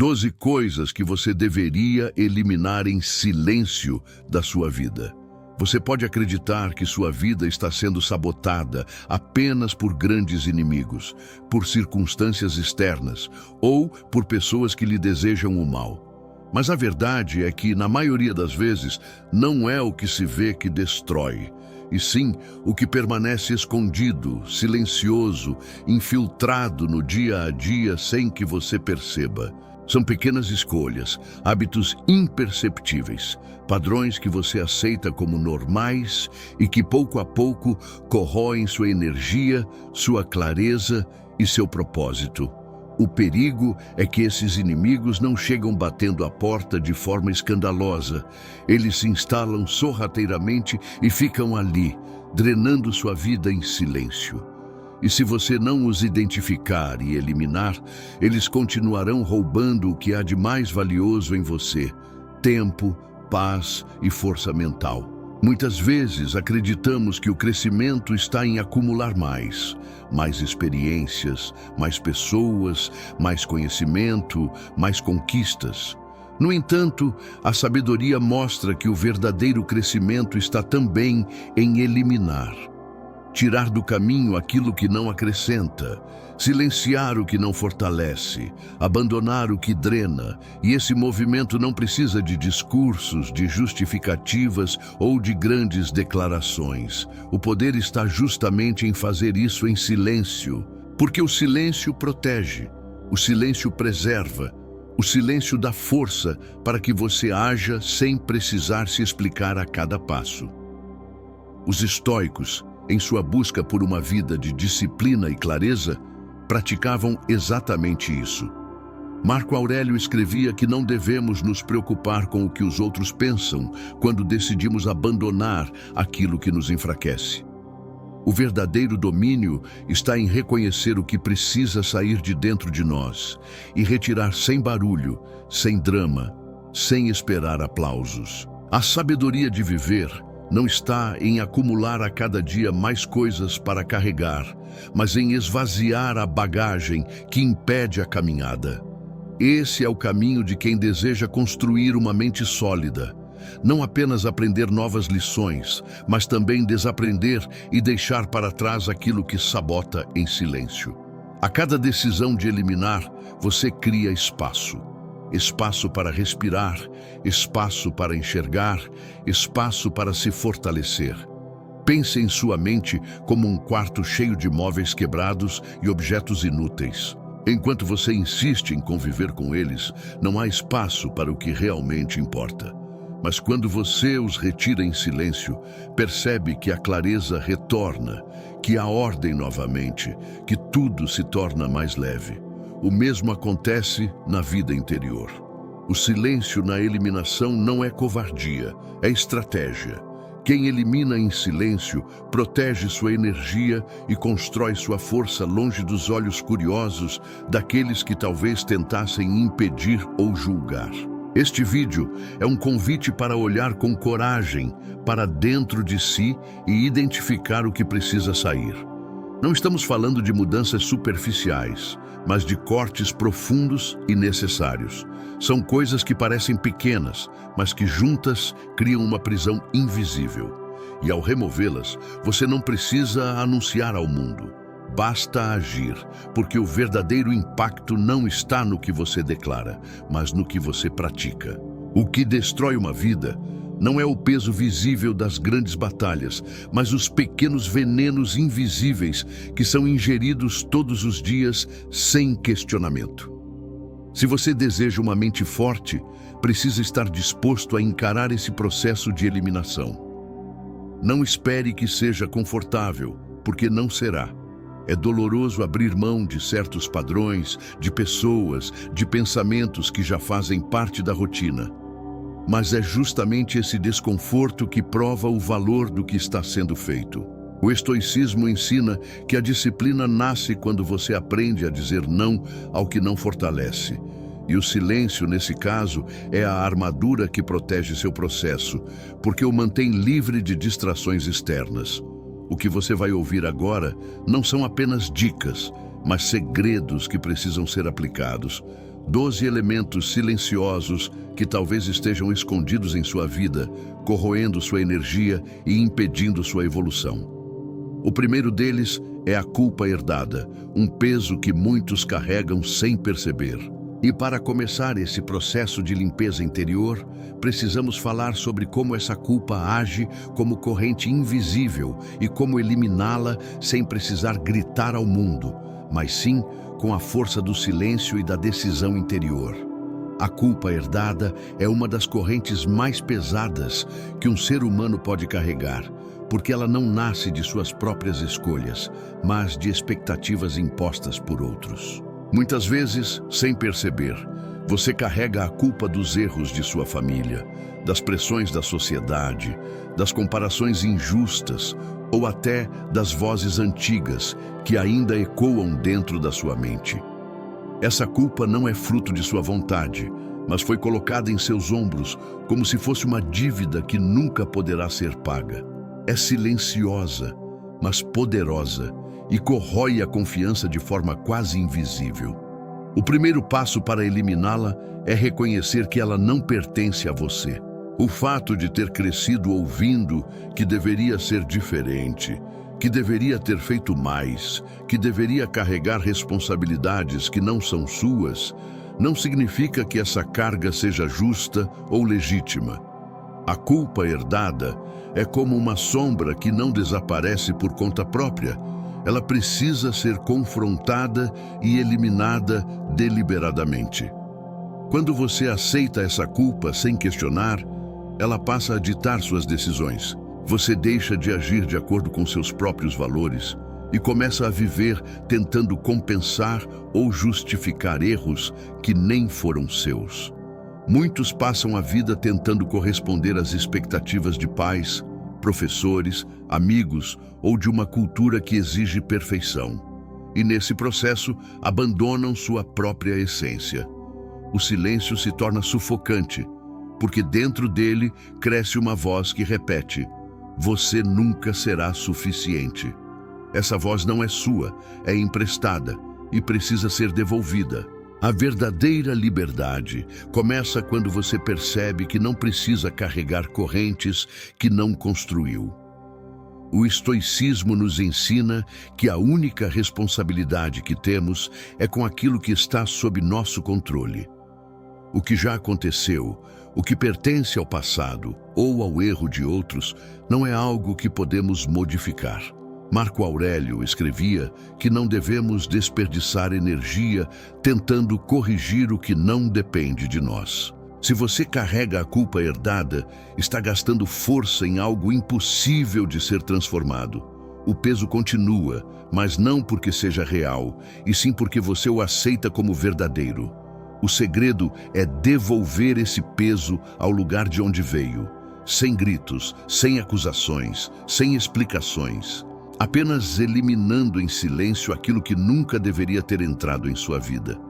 12 coisas que você deveria eliminar em silêncio da sua vida. Você pode acreditar que sua vida está sendo sabotada apenas por grandes inimigos, por circunstâncias externas ou por pessoas que lhe desejam o mal. Mas a verdade é que, na maioria das vezes, não é o que se vê que destrói, e sim o que permanece escondido, silencioso, infiltrado no dia a dia sem que você perceba. São pequenas escolhas, hábitos imperceptíveis, padrões que você aceita como normais e que pouco a pouco corroem sua energia, sua clareza e seu propósito. O perigo é que esses inimigos não chegam batendo a porta de forma escandalosa. Eles se instalam sorrateiramente e ficam ali, drenando sua vida em silêncio. E se você não os identificar e eliminar, eles continuarão roubando o que há de mais valioso em você: tempo, paz e força mental. Muitas vezes acreditamos que o crescimento está em acumular mais experiências, mais pessoas, mais conhecimento, mais conquistas. No entanto, a sabedoria mostra que o verdadeiro crescimento está também em eliminar. Tirar do caminho aquilo que não acrescenta, silenciar o que não fortalece, abandonar o que drena, e esse movimento não precisa de discursos, de justificativas ou de grandes declarações. O poder está justamente em fazer isso em silêncio, porque o silêncio protege, o silêncio preserva, o silêncio dá força para que você haja sem precisar se explicar a cada passo. Os estoicos, em sua busca por uma vida de disciplina e clareza, praticavam exatamente isso. Marco Aurélio escrevia que não devemos nos preocupar com o que os outros pensam quando decidimos abandonar aquilo que nos enfraquece. O verdadeiro domínio está em reconhecer o que precisa sair de dentro de nós e retirar sem barulho, sem drama, sem esperar aplausos. A sabedoria de viver não está em acumular a cada dia mais coisas para carregar, mas em esvaziar a bagagem que impede a caminhada. Esse é o caminho de quem deseja construir uma mente sólida. Não apenas aprender novas lições, mas também desaprender e deixar para trás aquilo que sabota em silêncio. A cada decisão de eliminar, você cria espaço. Espaço para respirar, espaço para enxergar, espaço para se fortalecer. Pense em sua mente como um quarto cheio de móveis quebrados e objetos inúteis. Enquanto você insiste em conviver com eles, não há espaço para o que realmente importa. Mas quando você os retira em silêncio, percebe que a clareza retorna, que há ordem novamente, que tudo se torna mais leve. O mesmo acontece na vida interior. O silêncio na eliminação não é covardia, é estratégia. Quem elimina em silêncio protege sua energia e constrói sua força longe dos olhos curiosos daqueles que talvez tentassem impedir ou julgar. Este vídeo é um convite para olhar com coragem para dentro de si e identificar o que precisa sair. Não estamos falando de mudanças superficiais, mas de cortes profundos e necessários. São coisas que parecem pequenas, mas que juntas criam uma prisão invisível. E ao removê-las, você não precisa anunciar ao mundo. Basta agir, porque o verdadeiro impacto não está no que você declara, mas no que você pratica. O que destrói uma vida não é o peso visível das grandes batalhas, mas os pequenos venenos invisíveis que são ingeridos todos os dias sem questionamento. Se você deseja uma mente forte, precisa estar disposto a encarar esse processo de eliminação. Não espere que seja confortável, porque não será. É doloroso abrir mão de certos padrões, de pessoas, de pensamentos que já fazem parte da rotina. Mas é justamente esse desconforto que prova o valor do que está sendo feito. O estoicismo ensina que a disciplina nasce quando você aprende a dizer não ao que não fortalece. E o silêncio, nesse caso, é a armadura que protege seu processo, porque o mantém livre de distrações externas. O que você vai ouvir agora não são apenas dicas, mas segredos que precisam ser aplicados. 12 elementos silenciosos que talvez estejam escondidos em sua vida, corroendo sua energia e impedindo sua evolução. O primeiro deles é a culpa herdada, um peso que muitos carregam sem perceber. E para começar esse processo de limpeza interior, precisamos falar sobre como essa culpa age como corrente invisível e como eliminá-la sem precisar gritar ao mundo, mas sim com a força do silêncio e da decisão interior. A culpa herdada é uma das correntes mais pesadas que um ser humano pode carregar, porque ela não nasce de suas próprias escolhas, mas de expectativas impostas por outros. Muitas vezes, sem perceber, você carrega a culpa dos erros de sua família, das pressões da sociedade, das comparações injustas ou até das vozes antigas que ainda ecoam dentro da sua mente. Essa culpa não é fruto de sua vontade, mas foi colocada em seus ombros como se fosse uma dívida que nunca poderá ser paga. É silenciosa, mas poderosa, e corrói a confiança de forma quase invisível. O primeiro passo para eliminá-la é reconhecer que ela não pertence a você. O fato de ter crescido ouvindo que deveria ser diferente, que deveria ter feito mais, que deveria carregar responsabilidades que não são suas, não significa que essa carga seja justa ou legítima. A culpa herdada é como uma sombra que não desaparece por conta própria. Ela precisa ser confrontada e eliminada deliberadamente. Quando você aceita essa culpa sem questionar, ela passa a ditar suas decisões. Você deixa de agir de acordo com seus próprios valores e começa a viver tentando compensar ou justificar erros que nem foram seus. Muitos passam a vida tentando corresponder às expectativas de pais, professores, amigos ou de uma cultura que exige perfeição. E nesse processo, abandonam sua própria essência. O silêncio se torna sufocante, porque dentro dele cresce uma voz que repete: você nunca será suficiente. Essa voz não é sua, é emprestada e precisa ser devolvida. A verdadeira liberdade começa quando você percebe que não precisa carregar correntes que não construiu. O estoicismo nos ensina que a única responsabilidade que temos é com aquilo que está sob nosso controle. O que já aconteceu, o que pertence ao passado ou ao erro de outros, não é algo que podemos modificar. Marco Aurélio escrevia que não devemos desperdiçar energia tentando corrigir o que não depende de nós. Se você carrega a culpa herdada, está gastando força em algo impossível de ser transformado. O peso continua, mas não porque seja real, e sim porque você o aceita como verdadeiro. O segredo é devolver esse peso ao lugar de onde veio, sem gritos, sem acusações, sem explicações. Apenas eliminando em silêncio aquilo que nunca deveria ter entrado em sua vida.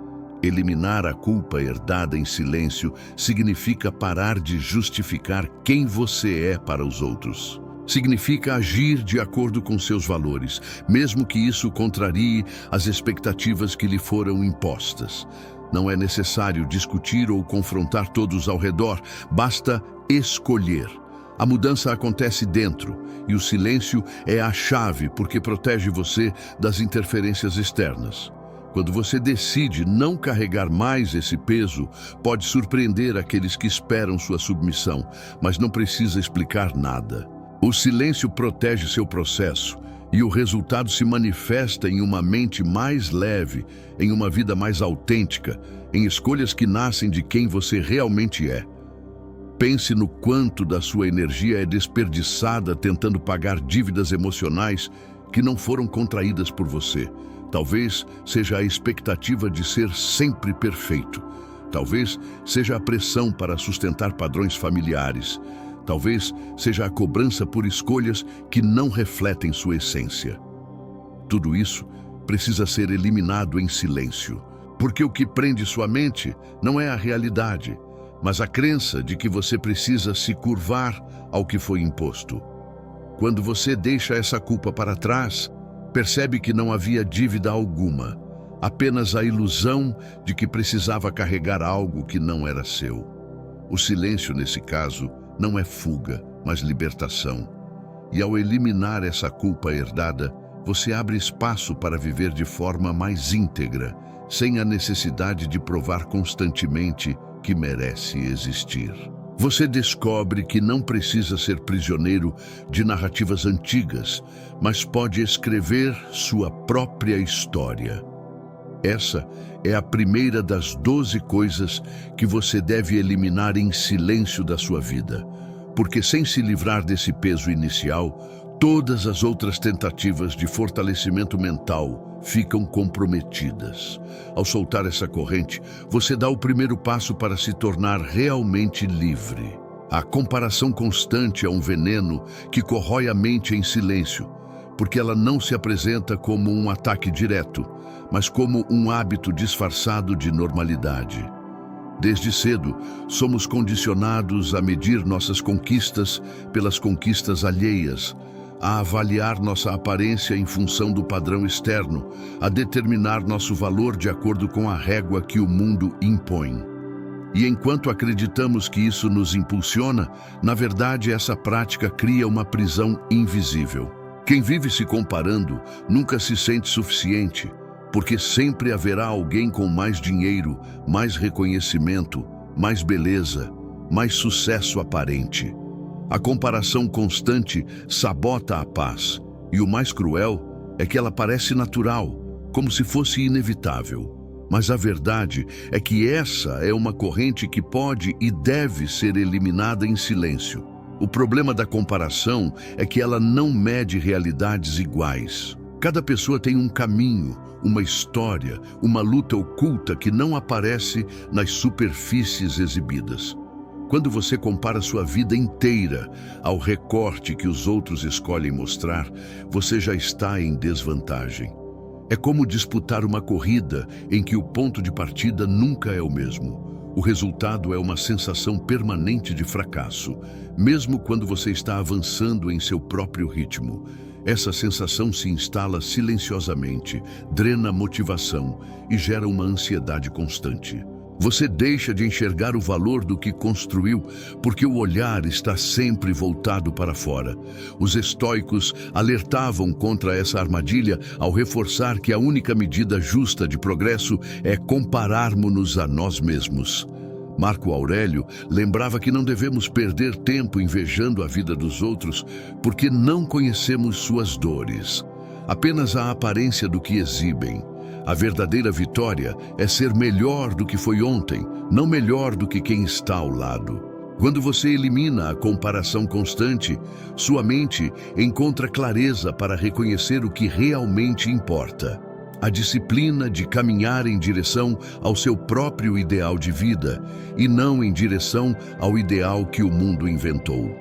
Eliminar a culpa herdada em silêncio significa parar de justificar quem você é para os outros. Significa agir de acordo com seus valores, mesmo que isso contrarie as expectativas que lhe foram impostas. Não é necessário discutir ou confrontar todos ao redor, basta escolher. A mudança acontece dentro, e o silêncio é a chave porque protege você das interferências externas. Quando você decide não carregar mais esse peso, pode surpreender aqueles que esperam sua submissão, mas não precisa explicar nada. O silêncio protege seu processo, e o resultado se manifesta em uma mente mais leve, em uma vida mais autêntica, em escolhas que nascem de quem você realmente é. Pense no quanto da sua energia é desperdiçada tentando pagar dívidas emocionais que não foram contraídas por você. Talvez seja a expectativa de ser sempre perfeito. Talvez seja a pressão para sustentar padrões familiares. Talvez seja a cobrança por escolhas que não refletem sua essência. Tudo isso precisa ser eliminado em silêncio, porque o que prende sua mente não é a realidade, mas a crença de que você precisa se curvar ao que foi imposto. Quando você deixa essa culpa para trás, percebe que não havia dívida alguma. apenas a ilusão de que precisava carregar algo que não era seu. O silêncio, nesse caso, não é fuga, mas libertação. E ao eliminar essa culpa herdada, você abre espaço para viver de forma mais íntegra, sem a necessidade de provar constantemente que merece existir. Você descobre que não precisa ser prisioneiro de narrativas antigas, mas pode escrever sua própria história. Essa é a primeira das 12 coisas que você deve eliminar em silêncio da sua vida, porque sem se livrar desse peso inicial, todas as outras tentativas de fortalecimento mental ficam comprometidas. Ao soltar essa corrente, você dá o primeiro passo para se tornar realmente livre. A comparação constante é um veneno que corrói a mente em silêncio, porque ela não se apresenta como um ataque direto, mas como um hábito disfarçado de normalidade. Desde cedo, somos condicionados a medir nossas conquistas pelas conquistas alheias, a avaliar nossa aparência em função do padrão externo, a determinar nosso valor de acordo com a régua que o mundo impõe. E enquanto acreditamos que isso nos impulsiona, na verdade essa prática cria uma prisão invisível. Quem vive se comparando nunca se sente suficiente, porque sempre haverá alguém com mais dinheiro, mais reconhecimento, mais beleza, mais sucesso aparente. A comparação constante sabota a paz, e o mais cruel é que ela parece natural, como se fosse inevitável. Mas a verdade é que essa é uma corrente que pode e deve ser eliminada em silêncio. O problema da comparação é que ela não mede realidades iguais. Cada pessoa tem um caminho, uma história, uma luta oculta que não aparece nas superfícies exibidas. Quando você compara sua vida inteira ao recorte que os outros escolhem mostrar, você já está em desvantagem. É como disputar uma corrida em que o ponto de partida nunca é o mesmo. O resultado é uma sensação permanente de fracasso, mesmo quando você está avançando em seu próprio ritmo. Essa sensação se instala silenciosamente, drena a motivação e gera uma ansiedade constante. Você deixa de enxergar o valor do que construiu, porque o olhar está sempre voltado para fora. Os estoicos alertavam contra essa armadilha ao reforçar que a única medida justa de progresso é compararmos-nos a nós mesmos. Marco Aurélio lembrava que não devemos perder tempo invejando a vida dos outros, porque não conhecemos suas dores, apenas a aparência do que exibem. A verdadeira vitória é ser melhor do que foi ontem, não melhor do que quem está ao lado. Quando você elimina a comparação constante, sua mente encontra clareza para reconhecer o que realmente importa. A disciplina de caminhar em direção ao seu próprio ideal de vida e não em direção ao ideal que o mundo inventou.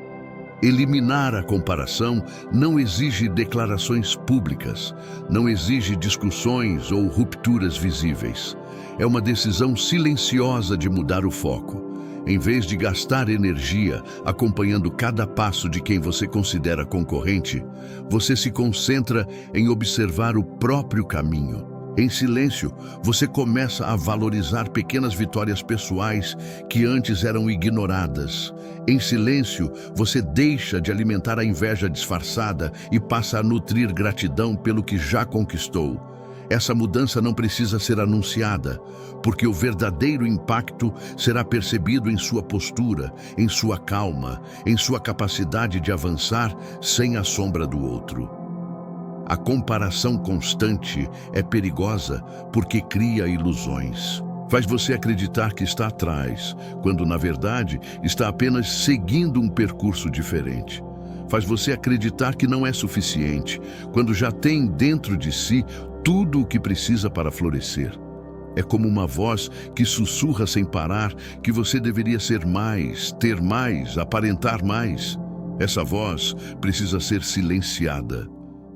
Eliminar a comparação não exige declarações públicas, não exige discussões ou rupturas visíveis. É uma decisão silenciosa de mudar o foco. Em vez de gastar energia acompanhando cada passo de quem você considera concorrente, você se concentra em observar o próprio caminho. Em silêncio, você começa a valorizar pequenas vitórias pessoais que antes eram ignoradas. Em silêncio, você deixa de alimentar a inveja disfarçada e passa a nutrir gratidão pelo que já conquistou. Essa mudança não precisa ser anunciada, porque o verdadeiro impacto será percebido em sua postura, em sua calma, em sua capacidade de avançar sem a sombra do outro. A comparação constante é perigosa porque cria ilusões. Faz você acreditar que está atrás, quando na verdade está apenas seguindo um percurso diferente. Faz você acreditar que não é suficiente, quando já tem dentro de si tudo o que precisa para florescer. É como uma voz que sussurra sem parar que você deveria ser mais, ter mais, aparentar mais. Essa voz precisa ser silenciada.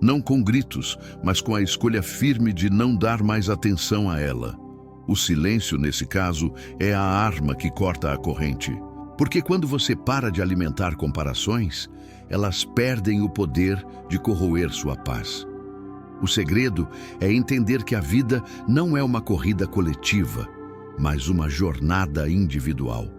Não com gritos, mas com a escolha firme de não dar mais atenção a ela. O silêncio, nesse caso, é a arma que corta a corrente. Porque quando você para de alimentar comparações, elas perdem o poder de corroer sua paz. O segredo é entender que a vida não é uma corrida coletiva, mas uma jornada individual.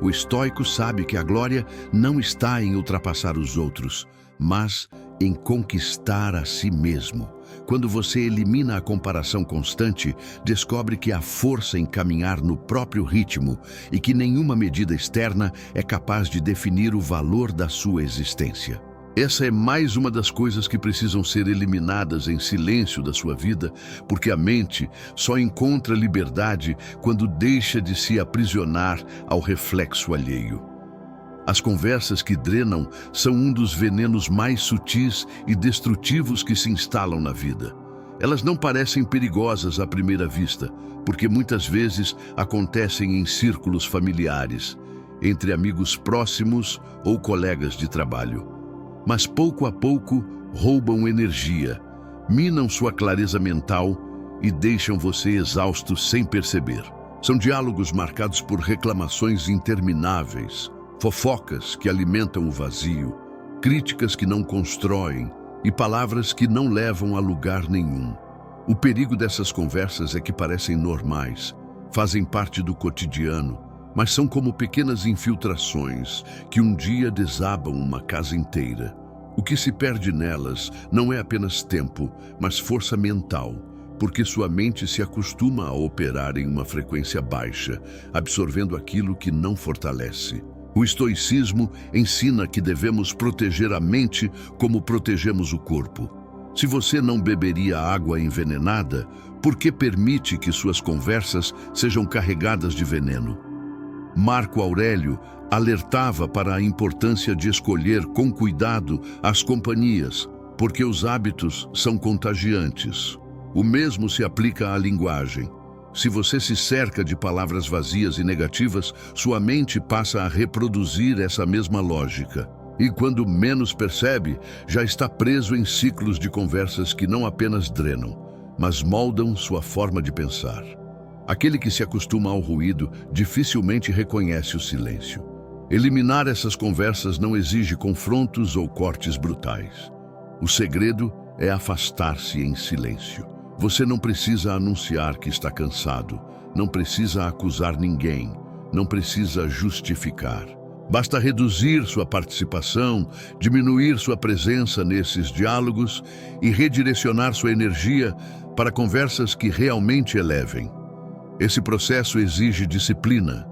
O estoico sabe que a glória não está em ultrapassar os outros, mas em conquistar a si mesmo. Quando você elimina a comparação constante, descobre que há força em caminhar no próprio ritmo e que nenhuma medida externa é capaz de definir o valor da sua existência. Essa é mais uma das coisas que precisam ser eliminadas em silêncio da sua vida, porque a mente só encontra liberdade quando deixa de se aprisionar ao reflexo alheio. As conversas que drenam são um dos venenos mais sutis e destrutivos que se instalam na vida. Elas não parecem perigosas à primeira vista, porque muitas vezes acontecem em círculos familiares, entre amigos próximos ou colegas de trabalho. Mas pouco a pouco roubam energia, minam sua clareza mental e deixam você exausto sem perceber. São diálogos marcados por reclamações intermináveis, fofocas que alimentam o vazio, críticas que não constroem e palavras que não levam a lugar nenhum. O perigo dessas conversas é que parecem normais, fazem parte do cotidiano, mas são como pequenas infiltrações que um dia desabam uma casa inteira. O que se perde nelas não é apenas tempo, mas força mental, porque sua mente se acostuma a operar em uma frequência baixa, absorvendo aquilo que não fortalece. O estoicismo ensina que devemos proteger a mente como protegemos o corpo. Se você não beberia água envenenada, por que permite que suas conversas sejam carregadas de veneno? Marco Aurélio alertava para a importância de escolher com cuidado as companhias, porque os hábitos são contagiantes. O mesmo se aplica à linguagem. Se você se cerca de palavras vazias e negativas, sua mente passa a reproduzir essa mesma lógica. E quando menos percebe, já está preso em ciclos de conversas que não apenas drenam, mas moldam sua forma de pensar. Aquele que se acostuma ao ruído dificilmente reconhece o silêncio. Eliminar essas conversas não exige confrontos ou cortes brutais. O segredo é afastar-se em silêncio. Você não precisa anunciar que está cansado, não precisa acusar ninguém, não precisa justificar. Basta reduzir sua participação, diminuir sua presença nesses diálogos e redirecionar sua energia para conversas que realmente elevem. Esse processo exige disciplina,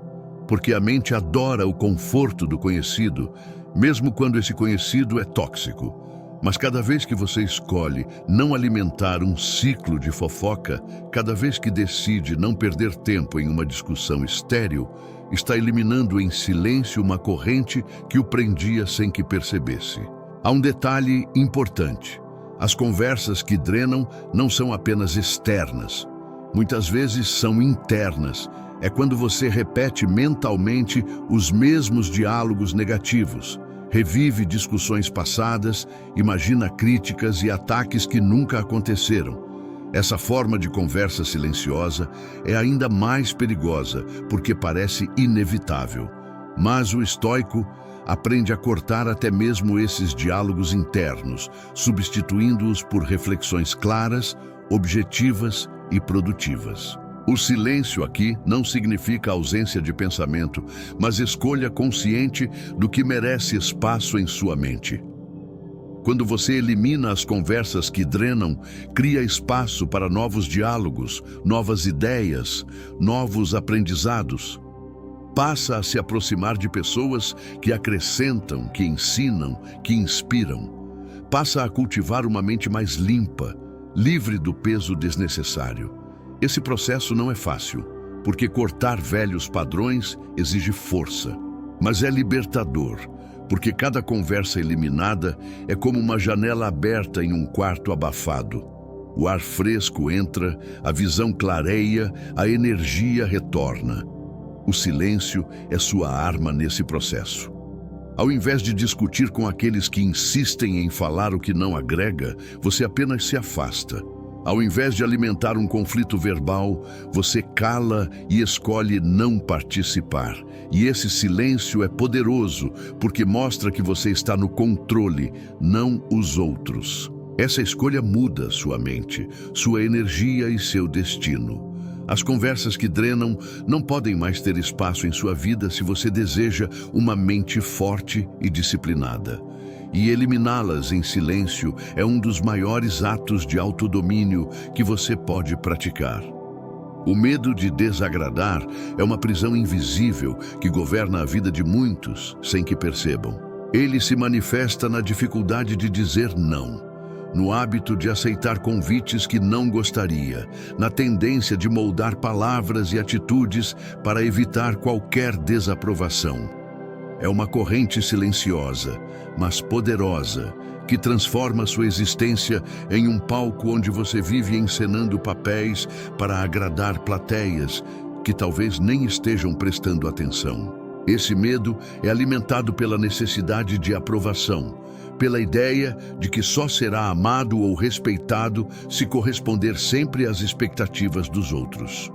porque a mente adora o conforto do conhecido, mesmo quando esse conhecido é tóxico. Mas cada vez que você escolhe não alimentar um ciclo de fofoca, cada vez que decide não perder tempo em uma discussão estéril, está eliminando em silêncio uma corrente que o prendia sem que percebesse. Há um detalhe importante: as conversas que drenam não são apenas externas. Muitas vezes são internas. É quando você repete mentalmente os mesmos diálogos negativos, revive discussões passadas, imagina críticas e ataques que nunca aconteceram. Essa forma de conversa silenciosa é ainda mais perigosa porque parece inevitável. Mas o estoico aprende a cortar até mesmo esses diálogos internos, substituindo-os por reflexões claras, objetivas e produtivas. O silêncio aqui não significa ausência de pensamento, mas escolha consciente do que merece espaço em sua mente. Quando você elimina as conversas que drenam, cria espaço para novos diálogos, novas ideias, novos aprendizados. Passa a se aproximar de pessoas que acrescentam, que ensinam, que inspiram. Passa a cultivar uma mente mais limpa, livre do peso desnecessário. Esse processo não é fácil, porque cortar velhos padrões exige força. Mas é libertador, porque cada conversa eliminada é como uma janela aberta em um quarto abafado. O ar fresco entra, a visão clareia, a energia retorna. O silêncio é sua arma nesse processo. Ao invés de discutir com aqueles que insistem em falar o que não agrega, você apenas se afasta. Ao invés de alimentar um conflito verbal, você cala e escolhe não participar. E esse silêncio é poderoso, porque mostra que você está no controle, não os outros. Essa escolha muda sua mente, sua energia e seu destino. As conversas que drenam não podem mais ter espaço em sua vida se você deseja uma mente forte e disciplinada. E eliminá-las em silêncio é um dos maiores atos de autodomínio que você pode praticar. O medo de desagradar é uma prisão invisível que governa a vida de muitos sem que percebam. Ele se manifesta na dificuldade de dizer não, no hábito de aceitar convites que não gostaria, na tendência de moldar palavras e atitudes para evitar qualquer desaprovação. É uma corrente silenciosa, mas poderosa, que transforma sua existência em um palco onde você vive encenando papéis para agradar plateias que talvez nem estejam prestando atenção. Esse medo é alimentado pela necessidade de aprovação, pela ideia de que só será amado ou respeitado se corresponder sempre às expectativas dos outros.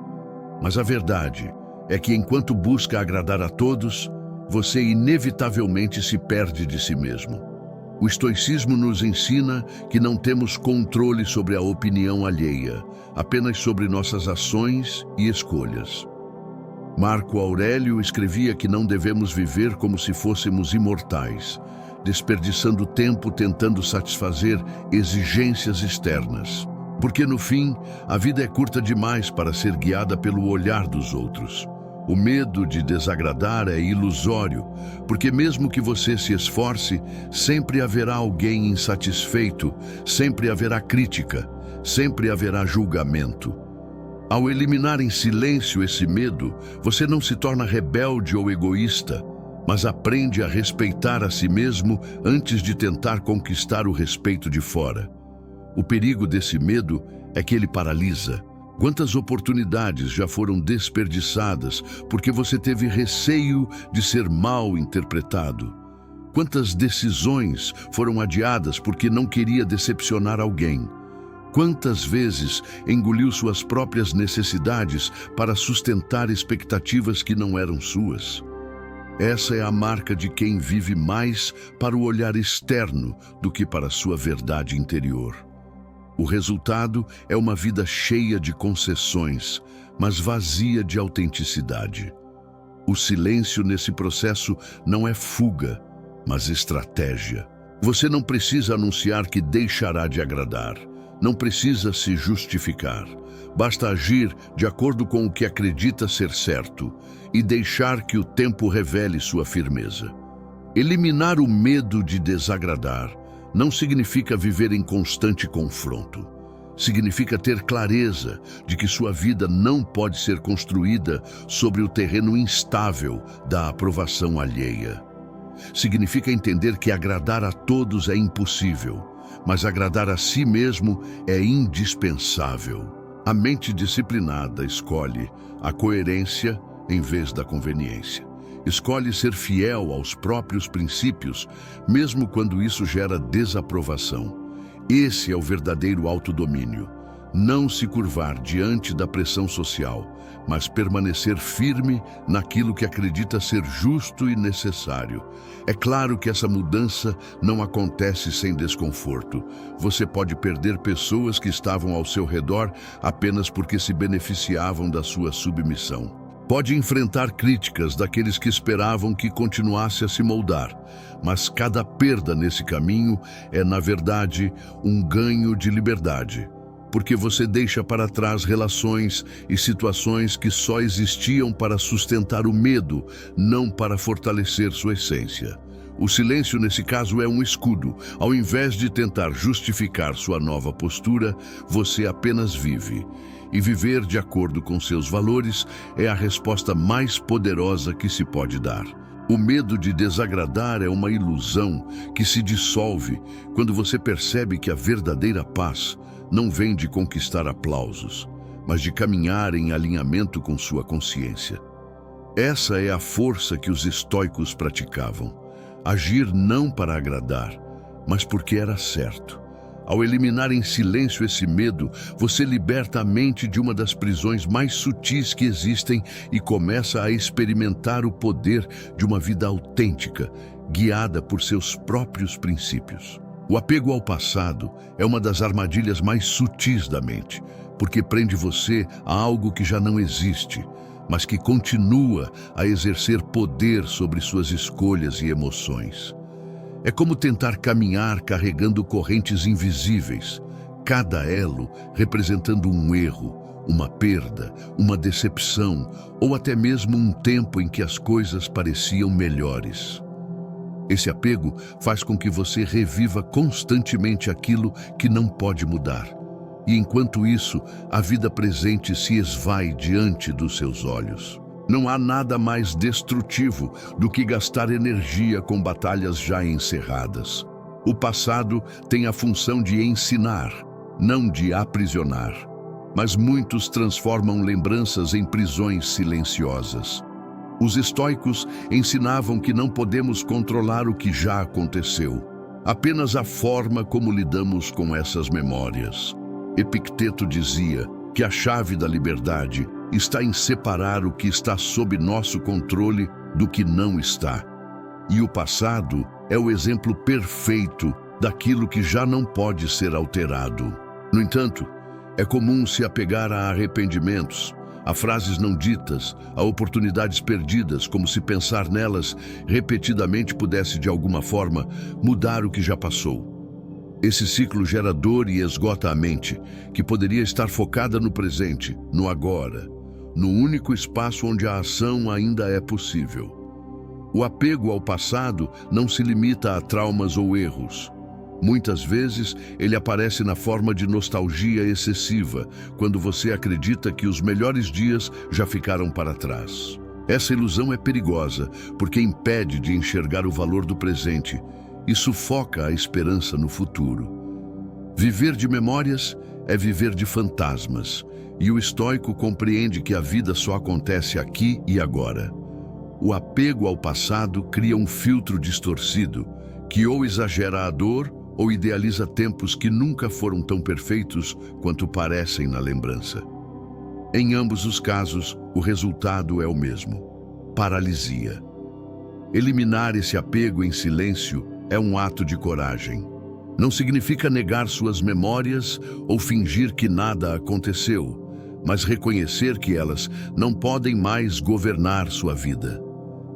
Mas a verdade é que enquanto busca agradar a todos, você inevitavelmente se perde de si mesmo. O estoicismo nos ensina que não temos controle sobre a opinião alheia, apenas sobre nossas ações e escolhas. Marco Aurélio escrevia que não devemos viver como se fôssemos imortais, desperdiçando tempo tentando satisfazer exigências externas. Porque no fim, a vida é curta demais para ser guiada pelo olhar dos outros. O medo de desagradar é ilusório, porque mesmo que você se esforce, sempre haverá alguém insatisfeito, sempre haverá crítica, sempre haverá julgamento. Ao eliminar em silêncio esse medo, você não se torna rebelde ou egoísta, mas aprende a respeitar a si mesmo antes de tentar conquistar o respeito de fora. O perigo desse medo é que ele paralisa. Quantas oportunidades já foram desperdiçadas porque você teve receio de ser mal interpretado? Quantas decisões foram adiadas porque não queria decepcionar alguém? Quantas vezes engoliu suas próprias necessidades para sustentar expectativas que não eram suas? Essa é a marca de quem vive mais para o olhar externo do que para a sua verdade interior. O resultado é uma vida cheia de concessões, mas vazia de autenticidade. O silêncio nesse processo não é fuga, mas estratégia. Você não precisa anunciar que deixará de agradar. Não precisa se justificar. Basta agir de acordo com o que acredita ser certo e deixar que o tempo revele sua firmeza. Eliminar o medo de desagradar não significa viver em constante confronto. Significa ter clareza de que sua vida não pode ser construída sobre o terreno instável da aprovação alheia. Significa entender que agradar a todos é impossível, mas agradar a si mesmo é indispensável. A mente disciplinada escolhe a coerência em vez da conveniência. Escolhe ser fiel aos próprios princípios, mesmo quando isso gera desaprovação. Esse é o verdadeiro autodomínio. Não se curvar diante da pressão social, mas permanecer firme naquilo que acredita ser justo e necessário. É claro que essa mudança não acontece sem desconforto. Você pode perder pessoas que estavam ao seu redor apenas porque se beneficiavam da sua submissão. Pode enfrentar críticas daqueles que esperavam que continuasse a se moldar, mas cada perda nesse caminho é, na verdade, um ganho de liberdade, porque você deixa para trás relações e situações que só existiam para sustentar o medo, não para fortalecer sua essência. O silêncio, nesse caso, é um escudo. Ao invés de tentar justificar sua nova postura, você apenas vive. E viver de acordo com seus valores é a resposta mais poderosa que se pode dar. O medo de desagradar é uma ilusão que se dissolve quando você percebe que a verdadeira paz não vem de conquistar aplausos, mas de caminhar em alinhamento com sua consciência. Essa é a força que os estoicos praticavam. Agir não para agradar, mas porque era certo. Ao eliminar em silêncio esse medo, você liberta a mente de uma das prisões mais sutis que existem e começa a experimentar o poder de uma vida autêntica, guiada por seus próprios princípios. O apego ao passado é uma das armadilhas mais sutis da mente, porque prende você a algo que já não existe, mas que continua a exercer poder sobre suas escolhas e emoções. É como tentar caminhar carregando correntes invisíveis, cada elo representando um erro, uma perda, uma decepção ou até mesmo um tempo em que as coisas pareciam melhores. Esse apego faz com que você reviva constantemente aquilo que não pode mudar. E enquanto isso, a vida presente se esvai diante dos seus olhos. Não há nada mais destrutivo do que gastar energia com batalhas já encerradas. O passado tem a função de ensinar, não de aprisionar. Mas muitos transformam lembranças em prisões silenciosas. Os estoicos ensinavam que não podemos controlar o que já aconteceu, apenas a forma como lidamos com essas memórias. Epicteto dizia que a chave da liberdade está em separar o que está sob nosso controle do que não está. E o passado é o exemplo perfeito daquilo que já não pode ser alterado. No entanto, é comum se apegar a arrependimentos, a frases não ditas, a oportunidades perdidas, como se pensar nelas repetidamente pudesse de alguma forma mudar o que já passou. Esse ciclo gera dor e esgota a mente, que poderia estar focada no presente, no agora, no único espaço onde a ação ainda é possível. O apego ao passado não se limita a traumas ou erros. Muitas vezes, ele aparece na forma de nostalgia excessiva, quando você acredita que os melhores dias já ficaram para trás. Essa ilusão é perigosa, porque impede de enxergar o valor do presente e sufoca a esperança no futuro. Viver de memórias é viver de fantasmas, e o estoico compreende que a vida só acontece aqui e agora. O apego ao passado cria um filtro distorcido, que ou exagera a dor ou idealiza tempos que nunca foram tão perfeitos quanto parecem na lembrança. Em ambos os casos, o resultado é o mesmo: paralisia. Eliminar esse apego em silêncio é um ato de coragem. Não significa negar suas memórias ou fingir que nada aconteceu, mas reconhecer que elas não podem mais governar sua vida.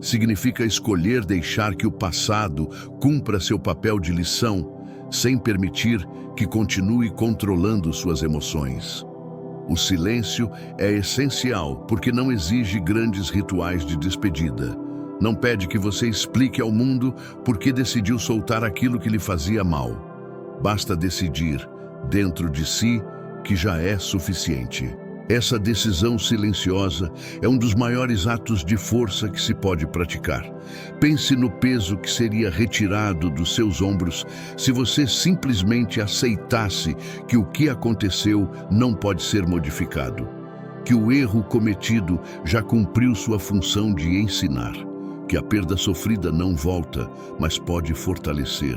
Significa escolher deixar que o passado cumpra seu papel de lição, sem permitir que continue controlando suas emoções. O silêncio é essencial porque não exige grandes rituais de despedida. Não pede que você explique ao mundo por que decidiu soltar aquilo que lhe fazia mal. Basta decidir, dentro de si, que já é suficiente. Essa decisão silenciosa é um dos maiores atos de força que se pode praticar. Pense no peso que seria retirado dos seus ombros se você simplesmente aceitasse que o que aconteceu não pode ser modificado, que o erro cometido já cumpriu sua função de ensinar, que a perda sofrida não volta, mas pode fortalecer,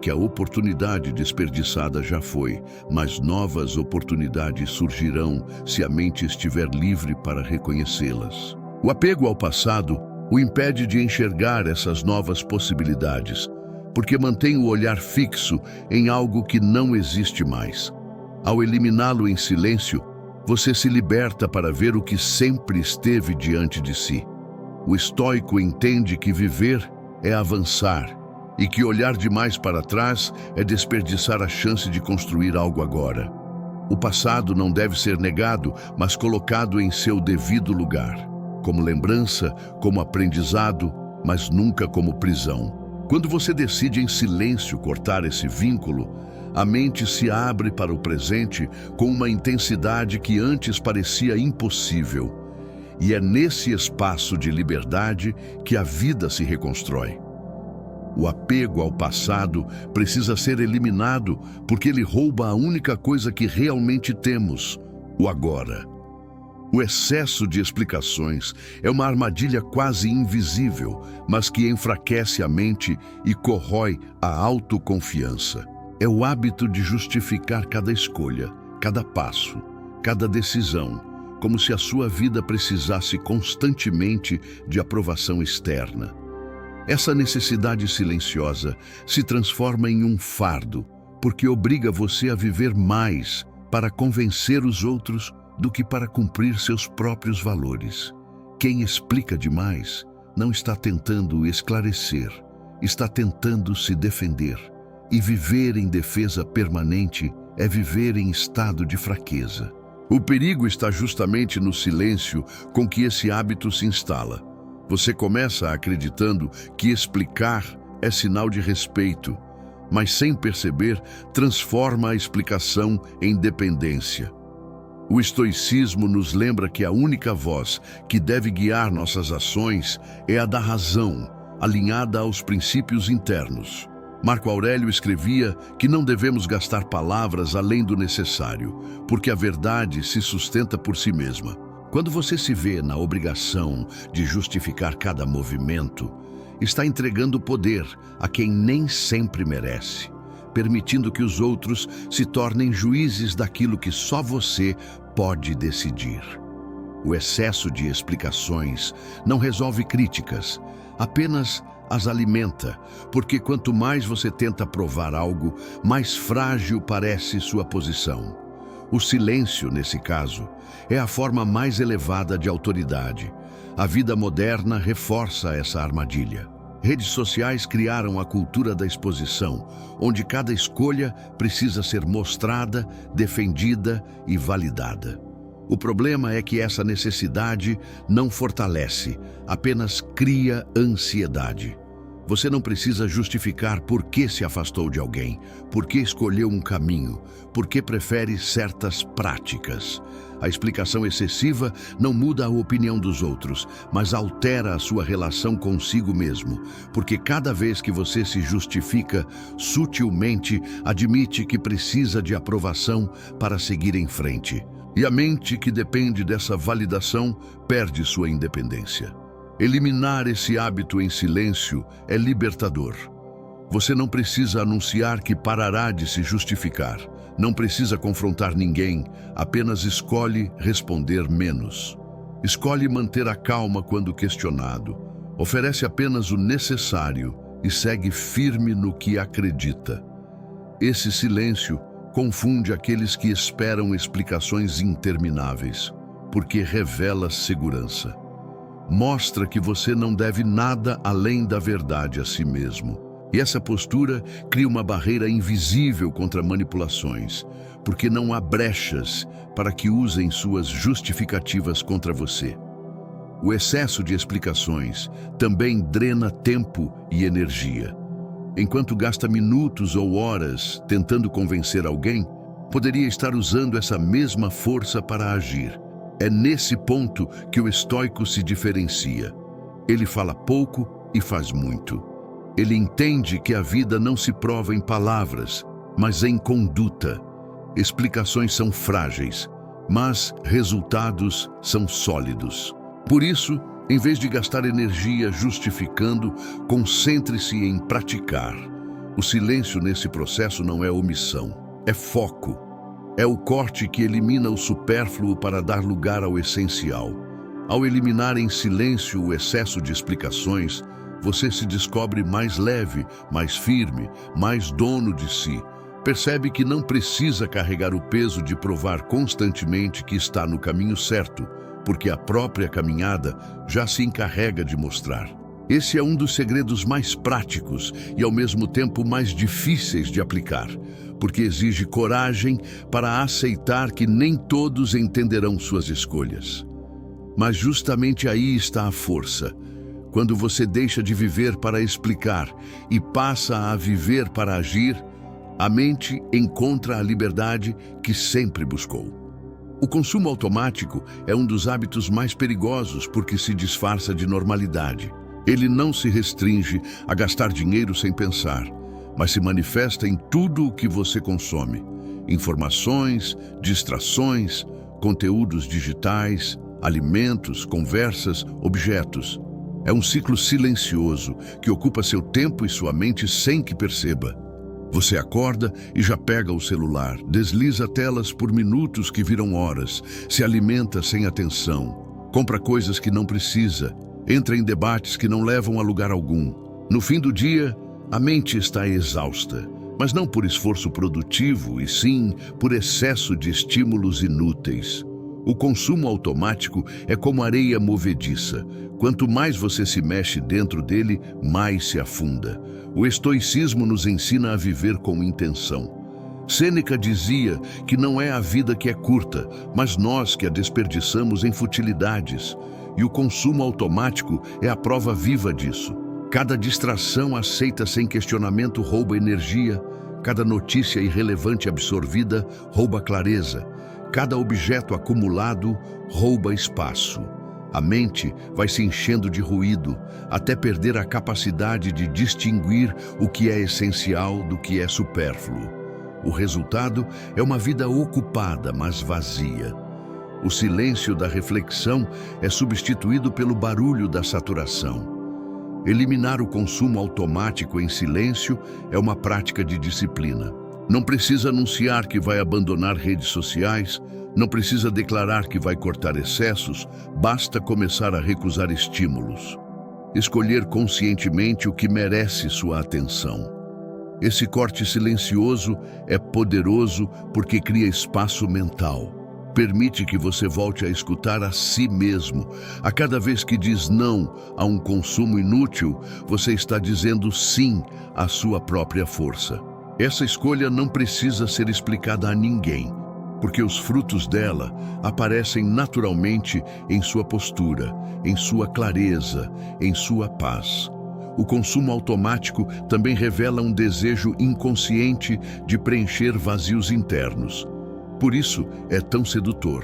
que a oportunidade desperdiçada já foi, mas novas oportunidades surgirão se a mente estiver livre para reconhecê-las. O apego ao passado o impede de enxergar essas novas possibilidades, porque mantém o olhar fixo em algo que não existe mais. Ao eliminá-lo em silêncio, você se liberta para ver o que sempre esteve diante de si. O estoico entende que viver é avançar, e que olhar demais para trás é desperdiçar a chance de construir algo agora. O passado não deve ser negado, mas colocado em seu devido lugar, como lembrança, como aprendizado, mas nunca como prisão. Quando você decide em silêncio cortar esse vínculo, a mente se abre para o presente com uma intensidade que antes parecia impossível. E é nesse espaço de liberdade que a vida se reconstrói. O apego ao passado precisa ser eliminado porque ele rouba a única coisa que realmente temos, o agora. O excesso de explicações é uma armadilha quase invisível, mas que enfraquece a mente e corrói a autoconfiança. É o hábito de justificar cada escolha, cada passo, cada decisão, como se a sua vida precisasse constantemente de aprovação externa. Essa necessidade silenciosa se transforma em um fardo, porque obriga você a viver mais para convencer os outros do que para cumprir seus próprios valores. Quem explica demais não está tentando esclarecer, está tentando se defender. E viver em defesa permanente é viver em estado de fraqueza. O perigo está justamente no silêncio com que esse hábito se instala. Você começa acreditando que explicar é sinal de respeito, mas sem perceber, transforma a explicação em dependência. O estoicismo nos lembra que a única voz que deve guiar nossas ações é a da razão, alinhada aos princípios internos. Marco Aurélio escrevia que não devemos gastar palavras além do necessário, porque a verdade se sustenta por si mesma. Quando você se vê na obrigação de justificar cada movimento, está entregando poder a quem nem sempre merece, permitindo que os outros se tornem juízes daquilo que só você pode decidir. O excesso de explicações não resolve críticas, apenas as alimenta, porque quanto mais você tenta provar algo, mais frágil parece sua posição. O silêncio, nesse caso, é a forma mais elevada de autoridade. A vida moderna reforça essa armadilha. Redes sociais criaram a cultura da exposição, onde cada escolha precisa ser mostrada, defendida e validada. O problema é que essa necessidade não fortalece, apenas cria ansiedade. Você não precisa justificar por que se afastou de alguém, por que escolheu um caminho, por que prefere certas práticas. A explicação excessiva não muda a opinião dos outros, mas altera a sua relação consigo mesmo, porque cada vez que você se justifica, sutilmente admite que precisa de aprovação para seguir em frente. E a mente que depende dessa validação perde sua independência. Eliminar esse hábito em silêncio é libertador. Você não precisa anunciar que parará de se justificar. Não precisa confrontar ninguém, apenas escolhe responder menos. Escolhe manter a calma quando questionado. Oferece apenas o necessário e segue firme no que acredita. Esse silêncio confunde aqueles que esperam explicações intermináveis, porque revela segurança. Mostra que você não deve nada além da verdade a si mesmo. E essa postura cria uma barreira invisível contra manipulações, porque não há brechas para que usem suas justificativas contra você. O excesso de explicações também drena tempo e energia. Enquanto gasta minutos ou horas tentando convencer alguém, poderia estar usando essa mesma força para agir. É nesse ponto que o estoico se diferencia. Ele fala pouco e faz muito. Ele entende que a vida não se prova em palavras, mas em conduta. Explicações são frágeis, mas resultados são sólidos. Por isso, em vez de gastar energia justificando, concentre-se em praticar. O silêncio nesse processo não é omissão, é foco. É o corte que elimina o supérfluo para dar lugar ao essencial. Ao eliminar em silêncio o excesso de explicações, você se descobre mais leve, mais firme, mais dono de si. Percebe que não precisa carregar o peso de provar constantemente que está no caminho certo, porque a própria caminhada já se encarrega de mostrar. Esse é um dos segredos mais práticos e, ao mesmo tempo, mais difíceis de aplicar, porque exige coragem para aceitar que nem todos entenderão suas escolhas. Mas justamente aí está a força. Quando você deixa de viver para explicar e passa a viver para agir, a mente encontra a liberdade que sempre buscou. O consumo automático é um dos hábitos mais perigosos porque se disfarça de normalidade. Ele não se restringe a gastar dinheiro sem pensar, mas se manifesta em tudo o que você consome. Informações, distrações, conteúdos digitais, alimentos, conversas, objetos. É um ciclo silencioso que ocupa seu tempo e sua mente sem que perceba. Você acorda e já pega o celular, desliza telas por minutos que viram horas, se alimenta sem atenção, compra coisas que não precisa, entra em debates que não levam a lugar algum. No fim do dia, a mente está exausta, mas não por esforço produtivo, e sim por excesso de estímulos inúteis. O consumo automático é como areia movediça. Quanto mais você se mexe dentro dele, mais se afunda. O estoicismo nos ensina a viver com intenção. Sêneca dizia que não é a vida que é curta, mas nós que a desperdiçamos em futilidades. E o consumo automático é a prova viva disso. Cada distração aceita sem questionamento rouba energia, cada notícia irrelevante absorvida rouba clareza, cada objeto acumulado rouba espaço. A mente vai se enchendo de ruído, até perder a capacidade de distinguir o que é essencial do que é supérfluo. O resultado é uma vida ocupada, mas vazia. O silêncio da reflexão é substituído pelo barulho da saturação. Eliminar o consumo automático em silêncio é uma prática de disciplina. Não precisa anunciar que vai abandonar redes sociais, não precisa declarar que vai cortar excessos, basta começar a recusar estímulos. Escolher conscientemente o que merece sua atenção. Esse corte silencioso é poderoso porque cria espaço mental. Permite que você volte a escutar a si mesmo. A cada vez que diz não a um consumo inútil, você está dizendo sim à sua própria força. Essa escolha não precisa ser explicada a ninguém, porque os frutos dela aparecem naturalmente em sua postura, em sua clareza, em sua paz. O consumo automático também revela um desejo inconsciente de preencher vazios internos. Por isso, é tão sedutor.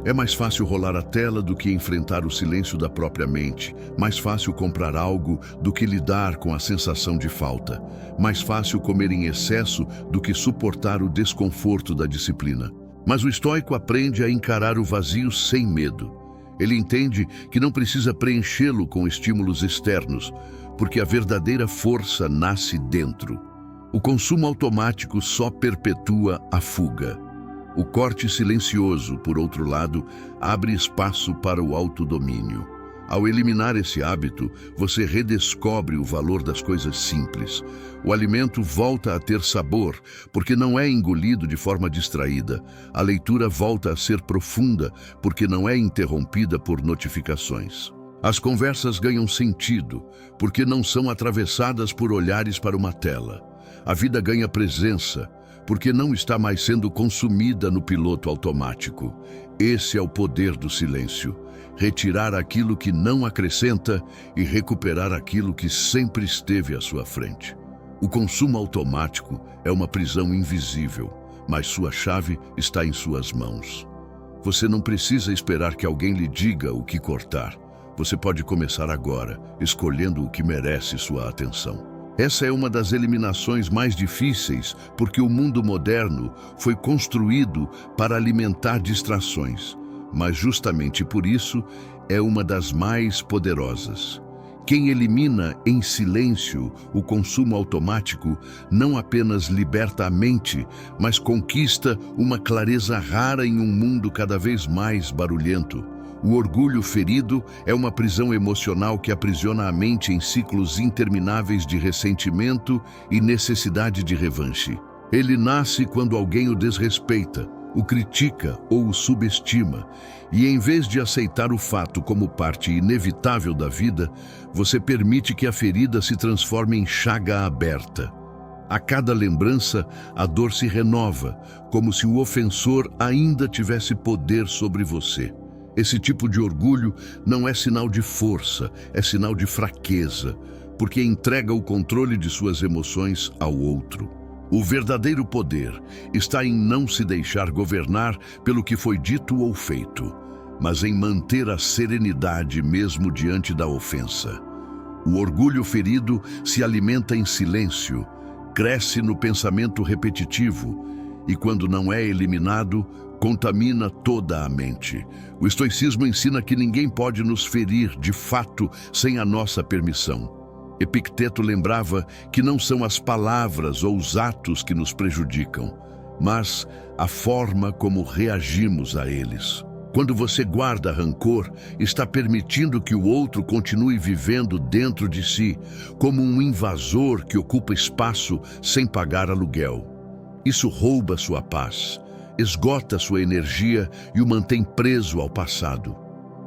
É mais fácil rolar a tela do que enfrentar o silêncio da própria mente. Mais fácil comprar algo do que lidar com a sensação de falta. Mais fácil comer em excesso do que suportar o desconforto da disciplina. Mas o estoico aprende a encarar o vazio sem medo. Ele entende que não precisa preenchê-lo com estímulos externos, porque a verdadeira força nasce dentro. O consumo automático só perpetua a fuga. O corte silencioso, por outro lado, abre espaço para o autodomínio. Ao eliminar esse hábito, você redescobre o valor das coisas simples. O alimento volta a ter sabor, porque não é engolido de forma distraída. A leitura volta a ser profunda, porque não é interrompida por notificações. As conversas ganham sentido, porque não são atravessadas por olhares para uma tela. A vida ganha presença, porque não está mais sendo consumida no piloto automático. Esse é o poder do silêncio. Retirar aquilo que não acrescenta e recuperar aquilo que sempre esteve à sua frente. O consumo automático é uma prisão invisível, mas sua chave está em suas mãos. Você não precisa esperar que alguém lhe diga o que cortar. Você pode começar agora, escolhendo o que merece sua atenção. Essa é uma das eliminações mais difíceis, porque o mundo moderno foi construído para alimentar distrações, mas justamente por isso é uma das mais poderosas. Quem elimina em silêncio o consumo automático não apenas liberta a mente, mas conquista uma clareza rara em um mundo cada vez mais barulhento. O orgulho ferido é uma prisão emocional que aprisiona a mente em ciclos intermináveis de ressentimento e necessidade de revanche. Ele nasce quando alguém o desrespeita, o critica ou o subestima, e em vez de aceitar o fato como parte inevitável da vida, você permite que a ferida se transforme em chaga aberta. A cada lembrança, a dor se renova, como se o ofensor ainda tivesse poder sobre você. Esse tipo de orgulho não é sinal de força, é sinal de fraqueza, porque entrega o controle de suas emoções ao outro. O verdadeiro poder está em não se deixar governar pelo que foi dito ou feito, mas em manter a serenidade mesmo diante da ofensa. O orgulho ferido se alimenta em silêncio, cresce no pensamento repetitivo e, quando não é eliminado, contamina toda a mente. O estoicismo ensina que ninguém pode nos ferir de fato sem a nossa permissão. Epicteto lembrava que não são as palavras ou os atos que nos prejudicam, mas a forma como reagimos a eles. Quando você guarda rancor, está permitindo que o outro continue vivendo dentro de si, como um invasor que ocupa espaço sem pagar aluguel. Isso rouba sua paz, esgota sua energia e o mantém preso ao passado.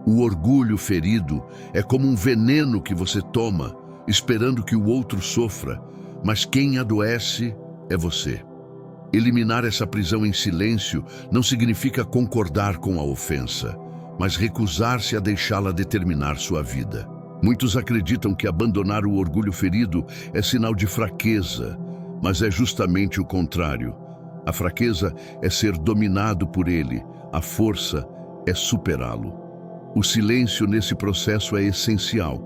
O orgulho ferido é como um veneno que você toma, esperando que o outro sofra, mas quem adoece é você. Eliminar essa prisão em silêncio não significa concordar com a ofensa, mas recusar-se a deixá-la determinar sua vida. Muitos acreditam que abandonar o orgulho ferido é sinal de fraqueza, mas é justamente o contrário. A fraqueza é ser dominado por ele, a força é superá-lo. O silêncio nesse processo é essencial,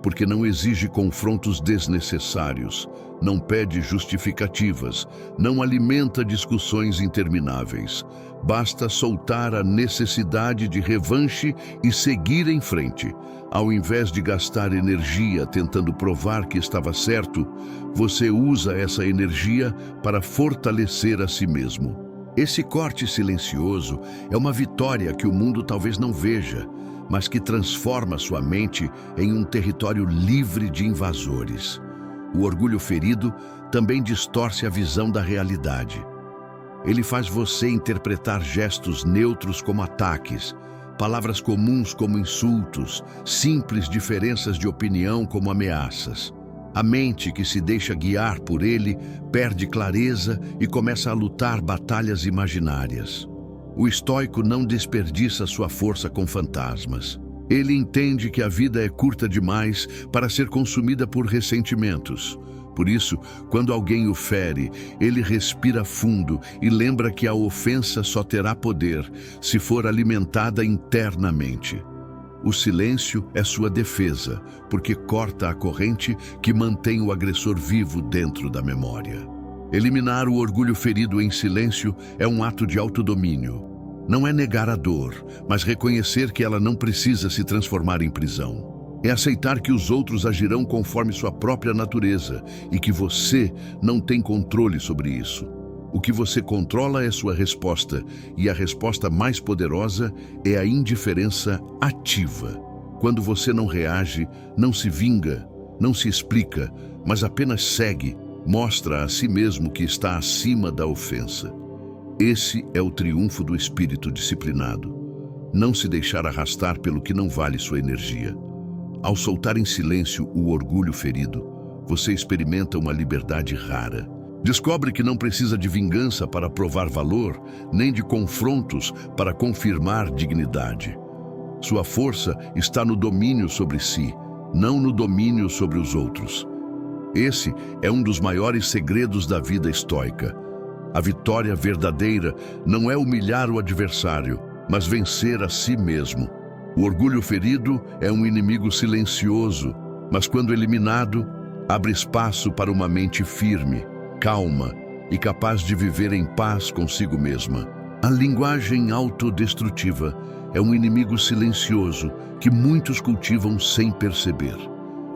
porque não exige confrontos desnecessários, não pede justificativas, não alimenta discussões intermináveis. Basta soltar a necessidade de revanche e seguir em frente. Ao invés de gastar energia tentando provar que estava certo, você usa essa energia para fortalecer a si mesmo. Esse corte silencioso é uma vitória que o mundo talvez não veja, mas que transforma sua mente em um território livre de invasores. O orgulho ferido também distorce a visão da realidade. Ele faz você interpretar gestos neutros como ataques, palavras comuns como insultos, simples diferenças de opinião como ameaças. A mente que se deixa guiar por ele perde clareza e começa a lutar batalhas imaginárias. O estoico não desperdiça sua força com fantasmas. Ele entende que a vida é curta demais para ser consumida por ressentimentos. Por isso, quando alguém o fere, ele respira fundo e lembra que a ofensa só terá poder se for alimentada internamente. O silêncio é sua defesa, porque corta a corrente que mantém o agressor vivo dentro da memória. Eliminar o orgulho ferido em silêncio é um ato de autodomínio. Não é negar a dor, mas reconhecer que ela não precisa se transformar em prisão. É aceitar que os outros agirão conforme sua própria natureza e que você não tem controle sobre isso. O que você controla é sua resposta, e a resposta mais poderosa é a indiferença ativa. Quando você não reage, não se vinga, não se explica, mas apenas segue, mostra a si mesmo que está acima da ofensa. Esse é o triunfo do espírito disciplinado. Não se deixar arrastar pelo que não vale sua energia. Ao soltar em silêncio o orgulho ferido, você experimenta uma liberdade rara. Descobre que não precisa de vingança para provar valor, nem de confrontos para confirmar dignidade. Sua força está no domínio sobre si, não no domínio sobre os outros. Esse é um dos maiores segredos da vida estoica. A vitória verdadeira não é humilhar o adversário, mas vencer a si mesmo. O orgulho ferido é um inimigo silencioso, mas quando eliminado, abre espaço para uma mente firme, calma e capaz de viver em paz consigo mesma. A linguagem autodestrutiva é um inimigo silencioso que muitos cultivam sem perceber.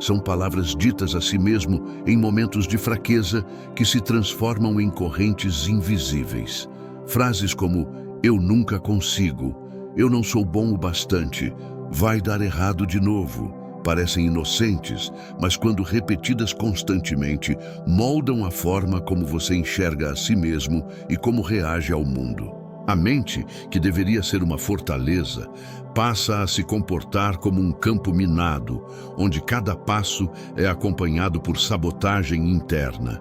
São palavras ditas a si mesmo em momentos de fraqueza que se transformam em correntes invisíveis. Frases como "eu nunca consigo", "eu não sou bom o bastante", "vai dar errado de novo", parecem inocentes, mas quando repetidas constantemente, moldam a forma como você enxerga a si mesmo e como reage ao mundo. A mente, que deveria ser uma fortaleza, passa a se comportar como um campo minado, onde cada passo é acompanhado por sabotagem interna.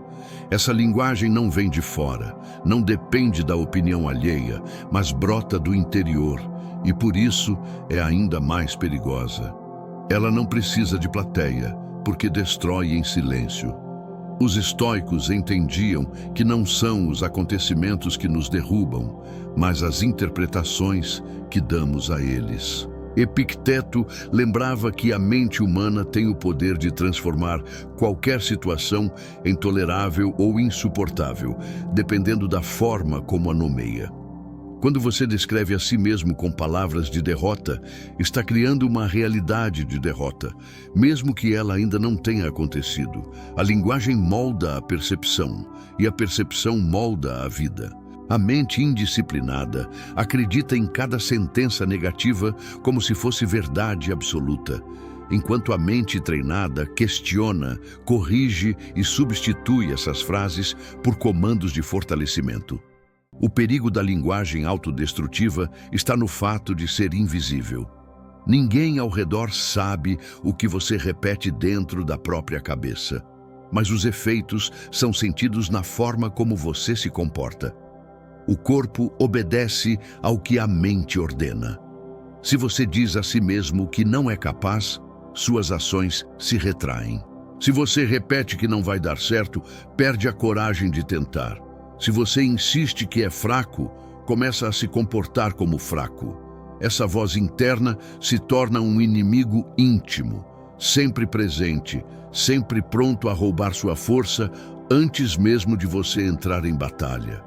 Essa linguagem não vem de fora, não depende da opinião alheia, mas brota do interior, e por isso é ainda mais perigosa. Ela não precisa de plateia, porque destrói em silêncio. Os estoicos entendiam que não são os acontecimentos que nos derrubam, mas as interpretações que damos a eles. Epicteto lembrava que a mente humana tem o poder de transformar qualquer situação em tolerável ou insuportável, dependendo da forma como a nomeia. Quando você descreve a si mesmo com palavras de derrota, está criando uma realidade de derrota, mesmo que ela ainda não tenha acontecido. A linguagem molda a percepção, e a percepção molda a vida. A mente indisciplinada acredita em cada sentença negativa como se fosse verdade absoluta, enquanto a mente treinada questiona, corrige e substitui essas frases por comandos de fortalecimento. O perigo da linguagem autodestrutiva está no fato de ser invisível. Ninguém ao redor sabe o que você repete dentro da própria cabeça, mas os efeitos são sentidos na forma como você se comporta. O corpo obedece ao que a mente ordena. Se você diz a si mesmo que não é capaz, suas ações se retraem. Se você repete que não vai dar certo, perde a coragem de tentar. Se você insiste que é fraco, começa a se comportar como fraco. Essa voz interna se torna um inimigo íntimo, sempre presente, sempre pronto a roubar sua força antes mesmo de você entrar em batalha.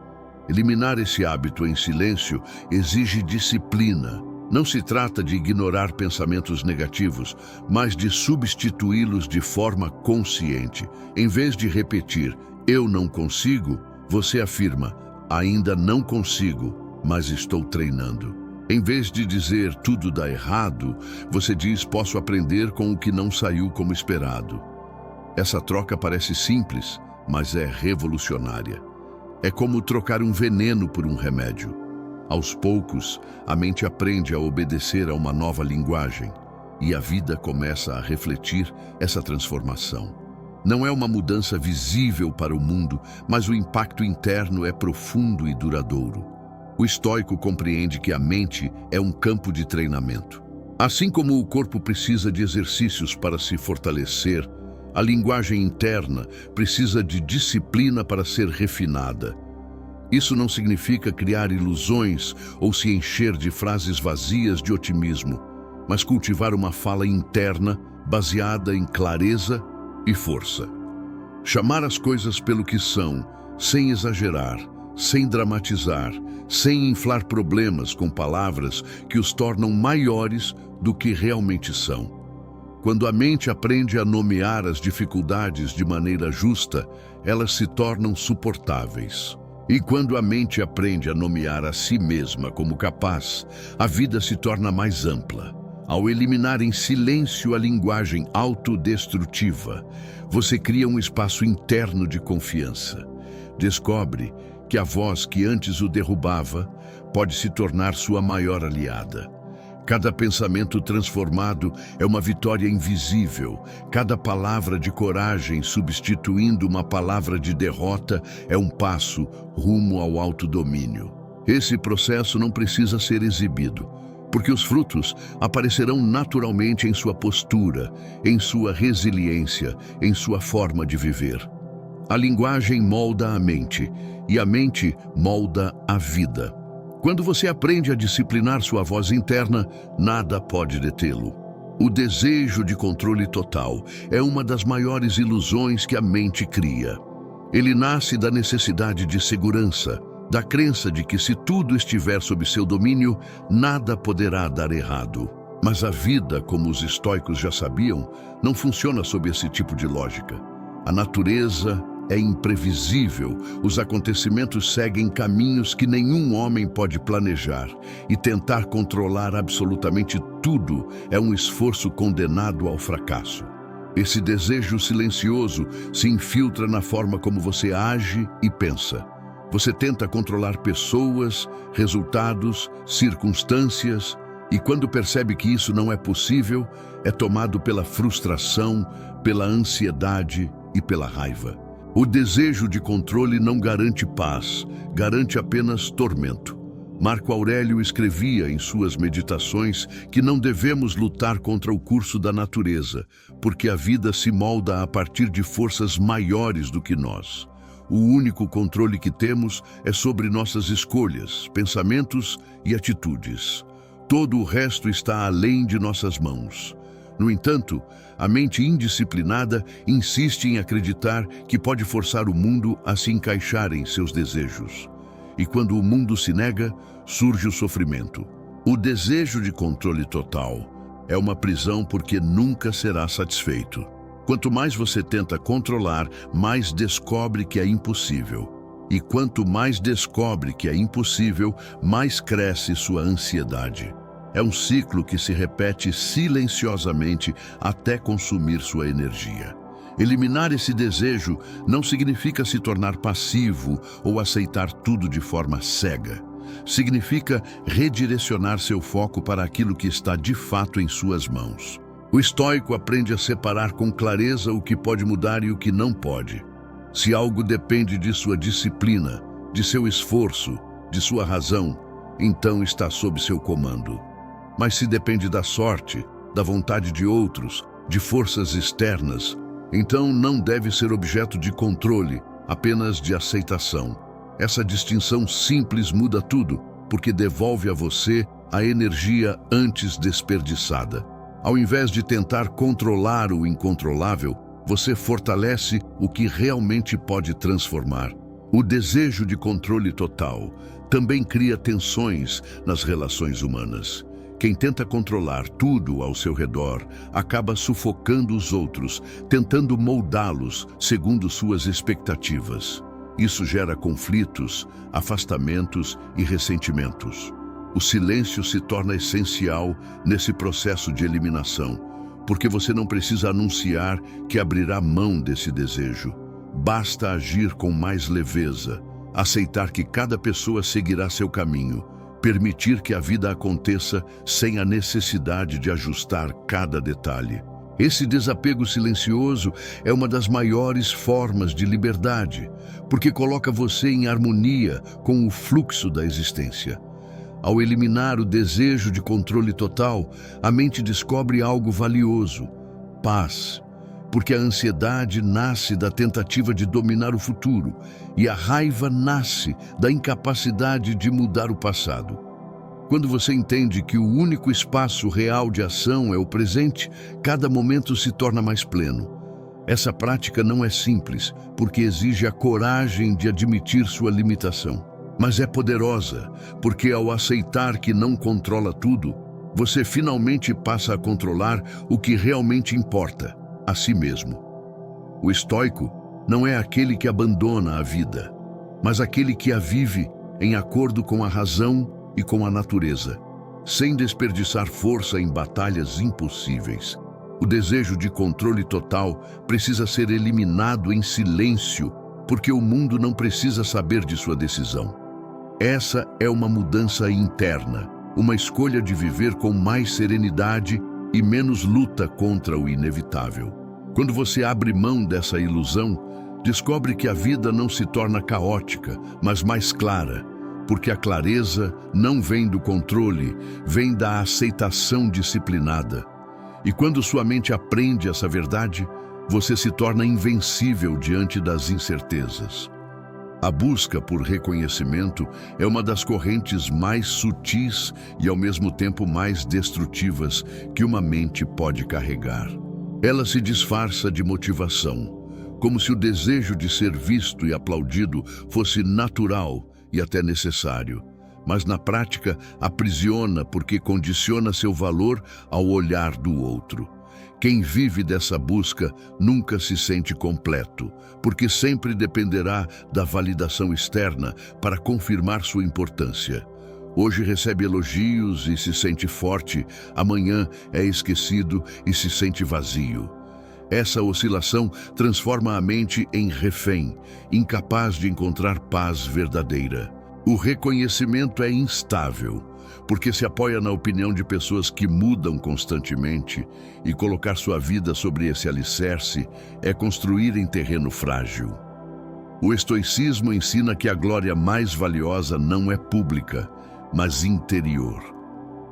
Eliminar esse hábito em silêncio exige disciplina. Não se trata de ignorar pensamentos negativos, mas de substituí-los de forma consciente. Em vez de repetir, "eu não consigo", você afirma, "ainda não consigo, mas estou treinando". Em vez de dizer, "tudo dá errado", você diz, "posso aprender com o que não saiu como esperado". Essa troca parece simples, mas é revolucionária. É como trocar um veneno por um remédio. Aos poucos, a mente aprende a obedecer a uma nova linguagem e a vida começa a refletir essa transformação. Não é uma mudança visível para o mundo, mas o impacto interno é profundo e duradouro. O estoico compreende que a mente é um campo de treinamento. Assim como o corpo precisa de exercícios para se fortalecer, a linguagem interna precisa de disciplina para ser refinada. Isso não significa criar ilusões ou se encher de frases vazias de otimismo, mas cultivar uma fala interna baseada em clareza e força. Chamar as coisas pelo que são, sem exagerar, sem dramatizar, sem inflar problemas com palavras que os tornam maiores do que realmente são. Quando a mente aprende a nomear as dificuldades de maneira justa, elas se tornam suportáveis. E quando a mente aprende a nomear a si mesma como capaz, a vida se torna mais ampla. Ao eliminar em silêncio a linguagem autodestrutiva, você cria um espaço interno de confiança. Descobre que a voz que antes o derrubava pode se tornar sua maior aliada. Cada pensamento transformado é uma vitória invisível. Cada palavra de coragem substituindo uma palavra de derrota é um passo rumo ao autodomínio. Esse processo não precisa ser exibido, porque os frutos aparecerão naturalmente em sua postura, em sua resiliência, em sua forma de viver. A linguagem molda a mente, e a mente molda a vida. Quando você aprende a disciplinar sua voz interna, nada pode detê-lo. O desejo de controle total é uma das maiores ilusões que a mente cria. Ele nasce da necessidade de segurança, da crença de que se tudo estiver sob seu domínio, nada poderá dar errado. Mas a vida, como os estoicos já sabiam, não funciona sob esse tipo de lógica. A natureza é imprevisível, os acontecimentos seguem caminhos que nenhum homem pode planejar, e tentar controlar absolutamente tudo é um esforço condenado ao fracasso. Esse desejo silencioso se infiltra na forma como você age e pensa. Você tenta controlar pessoas, resultados, circunstâncias, e quando percebe que isso não é possível, é tomado pela frustração, pela ansiedade e pela raiva. O desejo de controle não garante paz, garante apenas tormento. Marco Aurélio escrevia em suas meditações que não devemos lutar contra o curso da natureza, porque a vida se molda a partir de forças maiores do que nós. O único controle que temos é sobre nossas escolhas, pensamentos e atitudes. Todo o resto está além de nossas mãos. No entanto, a mente indisciplinada insiste em acreditar que pode forçar o mundo a se encaixar em seus desejos. E quando o mundo se nega, surge o sofrimento. O desejo de controle total é uma prisão porque nunca será satisfeito. Quanto mais você tenta controlar, mais descobre que é impossível. E quanto mais descobre que é impossível, mais cresce sua ansiedade. É um ciclo que se repete silenciosamente até consumir sua energia. Eliminar esse desejo não significa se tornar passivo ou aceitar tudo de forma cega. Significa redirecionar seu foco para aquilo que está de fato em suas mãos. O estoico aprende a separar com clareza o que pode mudar e o que não pode. Se algo depende de sua disciplina, de seu esforço, de sua razão, então está sob seu comando. Mas se depende da sorte, da vontade de outros, de forças externas, então não deve ser objeto de controle, apenas de aceitação. Essa distinção simples muda tudo, porque devolve a você a energia antes desperdiçada. Ao invés de tentar controlar o incontrolável, você fortalece o que realmente pode transformar. O desejo de controle total também cria tensões nas relações humanas. Quem tenta controlar tudo ao seu redor acaba sufocando os outros, tentando moldá-los segundo suas expectativas. Isso gera conflitos, afastamentos e ressentimentos. O silêncio se torna essencial nesse processo de eliminação, porque você não precisa anunciar que abrirá mão desse desejo. Basta agir com mais leveza, aceitar que cada pessoa seguirá seu caminho, permitir que a vida aconteça sem a necessidade de ajustar cada detalhe. Esse desapego silencioso é uma das maiores formas de liberdade, porque coloca você em harmonia com o fluxo da existência. Ao eliminar o desejo de controle total, a mente descobre algo valioso: paz. Porque a ansiedade nasce da tentativa de dominar o futuro e a raiva nasce da incapacidade de mudar o passado. Quando você entende que o único espaço real de ação é o presente, cada momento se torna mais pleno. Essa prática não é simples, porque exige a coragem de admitir sua limitação. Mas é poderosa, porque ao aceitar que não controla tudo, você finalmente passa a controlar o que realmente importa: a si mesmo. O estoico não é aquele que abandona a vida, mas aquele que a vive em acordo com a razão e com a natureza, sem desperdiçar força em batalhas impossíveis. O desejo de controle total precisa ser eliminado em silêncio, porque o mundo não precisa saber de sua decisão. Essa é uma mudança interna, uma escolha de viver com mais serenidade e menos luta contra o inevitável. Quando você abre mão dessa ilusão, descobre que a vida não se torna caótica, mas mais clara, porque a clareza não vem do controle, vem da aceitação disciplinada. E quando sua mente aprende essa verdade, você se torna invencível diante das incertezas. A busca por reconhecimento é uma das correntes mais sutis e ao mesmo tempo mais destrutivas que uma mente pode carregar. Ela se disfarça de motivação, como se o desejo de ser visto e aplaudido fosse natural e até necessário, mas na prática aprisiona porque condiciona seu valor ao olhar do outro. Quem vive dessa busca nunca se sente completo, porque sempre dependerá da validação externa para confirmar sua importância. Hoje recebe elogios e se sente forte, amanhã é esquecido e se sente vazio. Essa oscilação transforma a mente em refém, incapaz de encontrar paz verdadeira. O reconhecimento é instável, porque se apoia na opinião de pessoas que mudam constantemente, e colocar sua vida sobre esse alicerce é construir em terreno frágil. O estoicismo ensina que a glória mais valiosa não é pública, mas interior.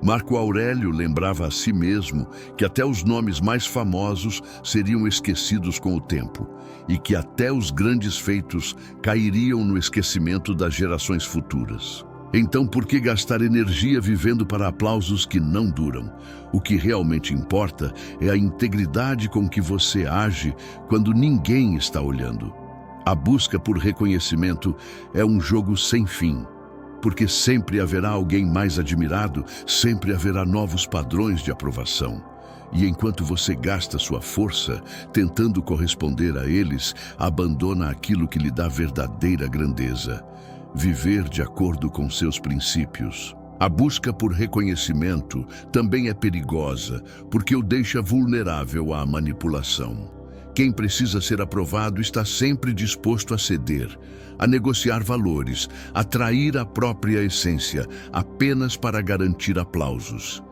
Marco Aurélio lembrava a si mesmo que até os nomes mais famosos seriam esquecidos com o tempo e que até os grandes feitos cairiam no esquecimento das gerações futuras. Então, por que gastar energia vivendo para aplausos que não duram? O que realmente importa é a integridade com que você age quando ninguém está olhando. A busca por reconhecimento é um jogo sem fim, porque sempre haverá alguém mais admirado, sempre haverá novos padrões de aprovação. E enquanto você gasta sua força tentando corresponder a eles, abandona aquilo que lhe dá verdadeira grandeza: viver de acordo com seus princípios. A busca por reconhecimento também é perigosa, porque o deixa vulnerável à manipulação. Quem precisa ser aprovado está sempre disposto a ceder, a negociar valores, a trair a própria essência, apenas para garantir aplausos.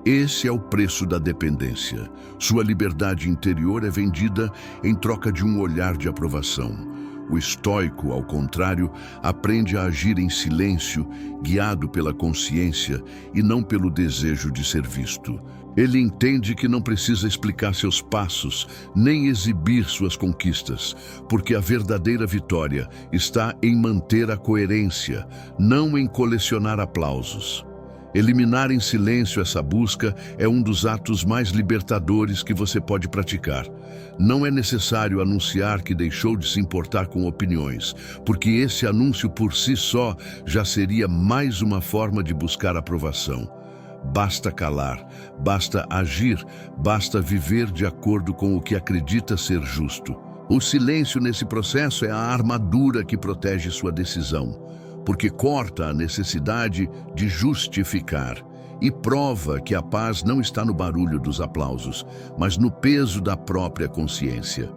Esse é o preço da dependência. Sua liberdade interior é vendida em troca de um olhar de aprovação. O estoico, ao contrário, aprende a agir em silêncio, guiado pela consciência e não pelo desejo de ser visto. Ele entende que não precisa explicar seus passos, nem exibir suas conquistas, porque a verdadeira vitória está em manter a coerência, não em colecionar aplausos. Eliminar em silêncio essa busca é um dos atos mais libertadores que você pode praticar. Não é necessário anunciar que deixou de se importar com opiniões, porque esse anúncio por si só já seria mais uma forma de buscar aprovação. Basta calar, basta agir, basta viver de acordo com o que acredita ser justo. O silêncio nesse processo é a armadura que protege sua decisão, porque corta a necessidade de justificar e prova que a paz não está no barulho dos aplausos, mas no peso da própria consciência.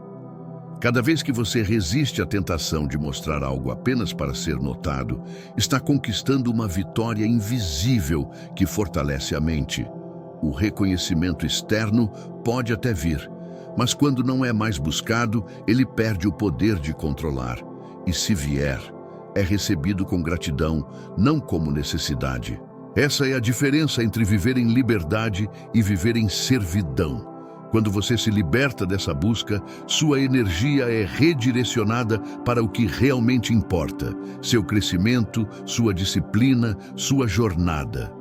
Cada vez que você resiste à tentação de mostrar algo apenas para ser notado, está conquistando uma vitória invisível que fortalece a mente. O reconhecimento externo pode até vir, mas quando não é mais buscado, ele perde o poder de controlar. E se vier, é recebido com gratidão, não como necessidade. Essa é a diferença entre viver em liberdade e viver em servidão. Quando você se liberta dessa busca, sua energia é redirecionada para o que realmente importa: seu crescimento, sua disciplina, sua jornada.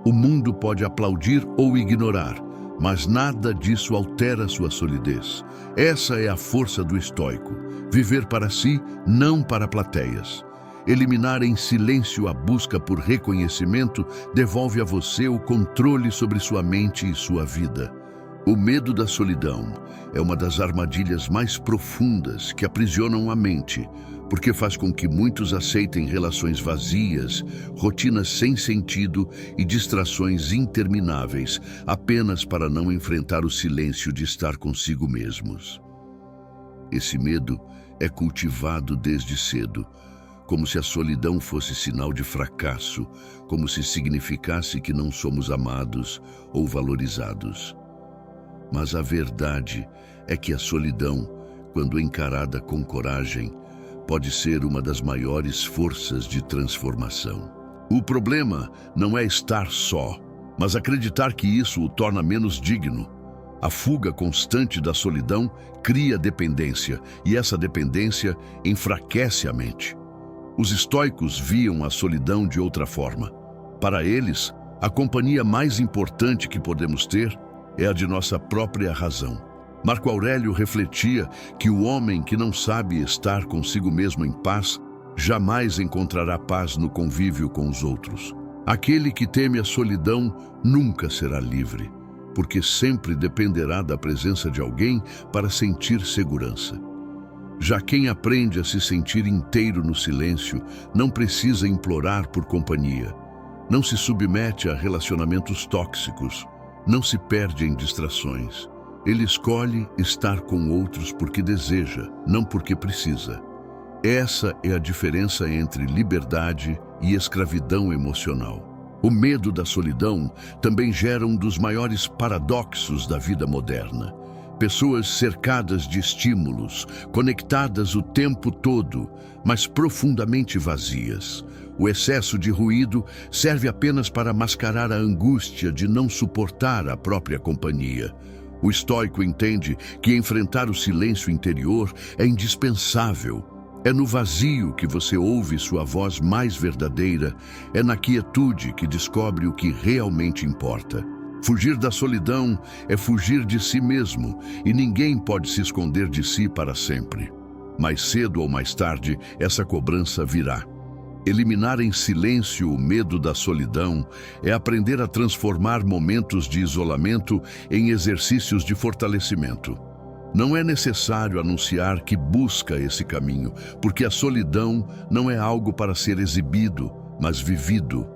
O mundo pode aplaudir ou ignorar, mas nada disso altera sua solidez. Essa é a força do estoico: viver para si, não para plateias. Eliminar em silêncio a busca por reconhecimento devolve a você o controle sobre sua mente e sua vida. O medo da solidão é uma das armadilhas mais profundas que aprisionam a mente, porque faz com que muitos aceitem relações vazias, rotinas sem sentido e distrações intermináveis, apenas para não enfrentar o silêncio de estar consigo mesmos. Esse medo é cultivado desde cedo, como se a solidão fosse sinal de fracasso, como se significasse que não somos amados ou valorizados. Mas a verdade é que a solidão, quando encarada com coragem, pode ser uma das maiores forças de transformação. O problema não é estar só, mas acreditar que isso o torna menos digno. A fuga constante da solidão cria dependência, e essa dependência enfraquece a mente. Os estoicos viam a solidão de outra forma. Para eles, a companhia mais importante que podemos ter é a de nossa própria razão. Marco Aurélio refletia que o homem que não sabe estar consigo mesmo em paz jamais encontrará paz no convívio com os outros. Aquele que teme a solidão nunca será livre, porque sempre dependerá da presença de alguém para sentir segurança. Já quem aprende a se sentir inteiro no silêncio não precisa implorar por companhia, não se submete a relacionamentos tóxicos, não se perde em distrações. Ele escolhe estar com outros porque deseja, não porque precisa. Essa é a diferença entre liberdade e escravidão emocional. O medo da solidão também gera um dos maiores paradoxos da vida moderna. Pessoas cercadas de estímulos, conectadas o tempo todo, mas profundamente vazias. O excesso de ruído serve apenas para mascarar a angústia de não suportar a própria companhia. O estoico entende que enfrentar o silêncio interior é indispensável. É no vazio que você ouve sua voz mais verdadeira, é na quietude que descobre o que realmente importa. Fugir da solidão é fugir de si mesmo, e ninguém pode se esconder de si para sempre. Mais cedo ou mais tarde, essa cobrança virá. Eliminar em silêncio o medo da solidão é aprender a transformar momentos de isolamento em exercícios de fortalecimento. Não é necessário anunciar que busca esse caminho, porque a solidão não é algo para ser exibido, mas vivido.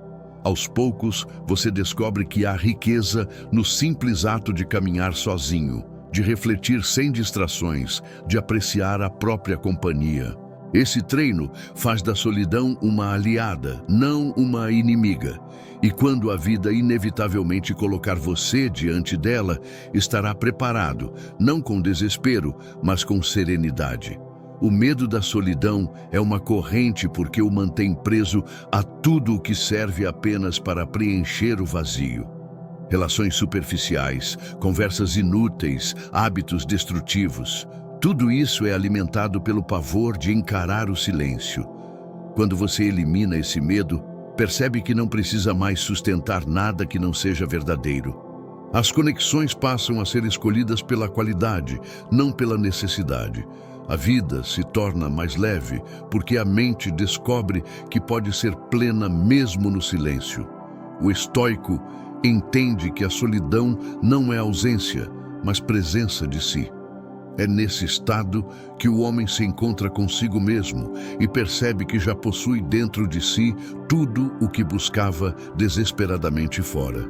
Aos poucos, você descobre que há riqueza no simples ato de caminhar sozinho, de refletir sem distrações, de apreciar a própria companhia. Esse treino faz da solidão uma aliada, não uma inimiga. E quando a vida inevitavelmente colocar você diante dela, estará preparado, não com desespero, mas com serenidade. O medo da solidão é uma corrente porque o mantém preso a tudo o que serve apenas para preencher o vazio. Relações superficiais, conversas inúteis, hábitos destrutivos. Tudo isso é alimentado pelo pavor de encarar o silêncio. Quando você elimina esse medo, percebe que não precisa mais sustentar nada que não seja verdadeiro. As conexões passam a ser escolhidas pela qualidade, não pela necessidade. A vida se torna mais leve porque a mente descobre que pode ser plena mesmo no silêncio. O estoico entende que a solidão não é ausência, mas presença de si. É nesse estado que o homem se encontra consigo mesmo e percebe que já possui dentro de si tudo o que buscava desesperadamente fora.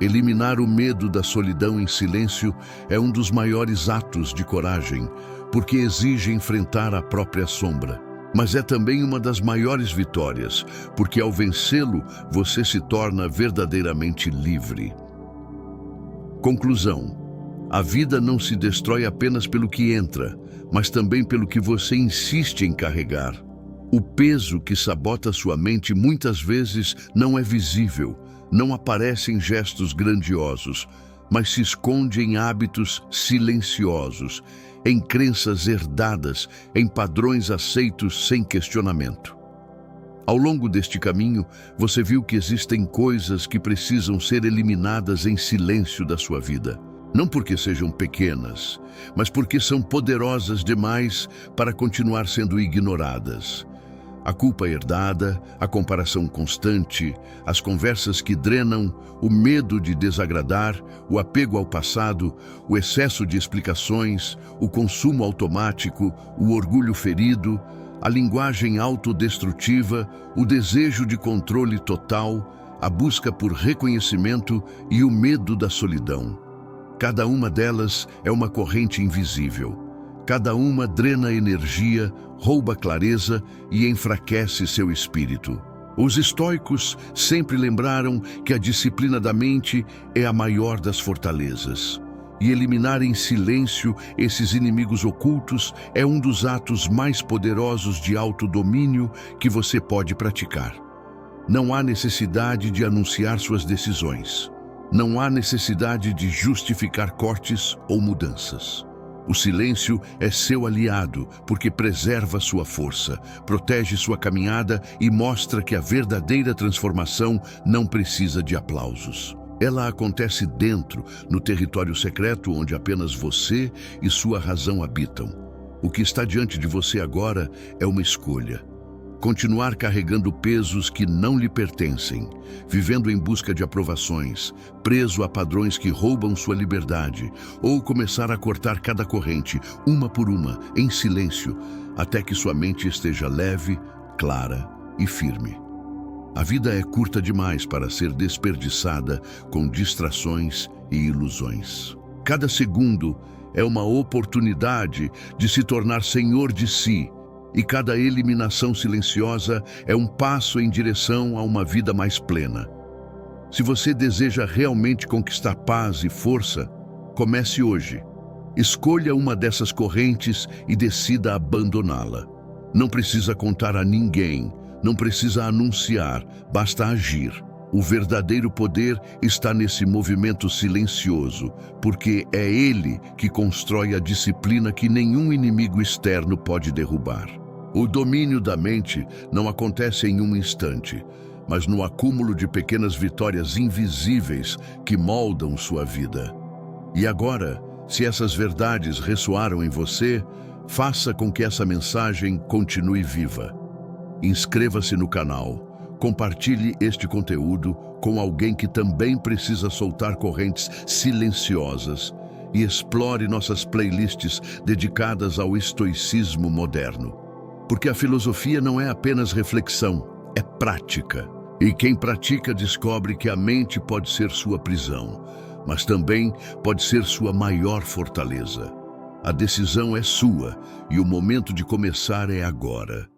Eliminar o medo da solidão em silêncio é um dos maiores atos de coragem, porque exige enfrentar a própria sombra. Mas é também uma das maiores vitórias, porque ao vencê-lo, você se torna verdadeiramente livre. Conclusão. A vida não se destrói apenas pelo que entra, mas também pelo que você insiste em carregar. O peso que sabota sua mente muitas vezes não é visível, não aparece em gestos grandiosos, mas se esconde em hábitos silenciosos, em crenças herdadas, em padrões aceitos sem questionamento. Ao longo deste caminho, você viu que existem coisas que precisam ser eliminadas em silêncio da sua vida. Não porque sejam pequenas, mas porque são poderosas demais para continuar sendo ignoradas. A culpa herdada, a comparação constante, as conversas que drenam, o medo de desagradar, o apego ao passado, o excesso de explicações, o consumo automático, o orgulho ferido, a linguagem autodestrutiva, o desejo de controle total, a busca por reconhecimento e o medo da solidão. Cada uma delas é uma corrente invisível. Cada uma drena energia, rouba clareza e enfraquece seu espírito. Os estoicos sempre lembraram que a disciplina da mente é a maior das fortalezas. E eliminar em silêncio esses inimigos ocultos é um dos atos mais poderosos de autodomínio que você pode praticar. Não há necessidade de anunciar suas decisões. Não há necessidade de justificar cortes ou mudanças. O silêncio é seu aliado, porque preserva sua força, protege sua caminhada e mostra que a verdadeira transformação não precisa de aplausos. Ela acontece dentro, no território secreto onde apenas você e sua razão habitam. O que está diante de você agora é uma escolha. Continuar carregando pesos que não lhe pertencem, vivendo em busca de aprovações, preso a padrões que roubam sua liberdade, ou começar a cortar cada corrente, uma por uma, em silêncio, até que sua mente esteja leve, clara e firme. A vida é curta demais para ser desperdiçada com distrações e ilusões. Cada segundo é uma oportunidade de se tornar senhor de si, e cada eliminação silenciosa é um passo em direção a uma vida mais plena. Se você deseja realmente conquistar paz e força, comece hoje. Escolha uma dessas correntes e decida abandoná-la. Não precisa contar a ninguém, não precisa anunciar, basta agir. O verdadeiro poder está nesse movimento silencioso, porque é ele que constrói a disciplina que nenhum inimigo externo pode derrubar. O domínio da mente não acontece em um instante, mas no acúmulo de pequenas vitórias invisíveis que moldam sua vida. E agora, se essas verdades ressoaram em você, faça com que essa mensagem continue viva. Inscreva-se no canal, compartilhe este conteúdo com alguém que também precisa soltar correntes silenciosas e explore nossas playlists dedicadas ao estoicismo moderno. Porque a filosofia não é apenas reflexão, é prática. E quem pratica descobre que a mente pode ser sua prisão, mas também pode ser sua maior fortaleza. A decisão é sua e o momento de começar é agora.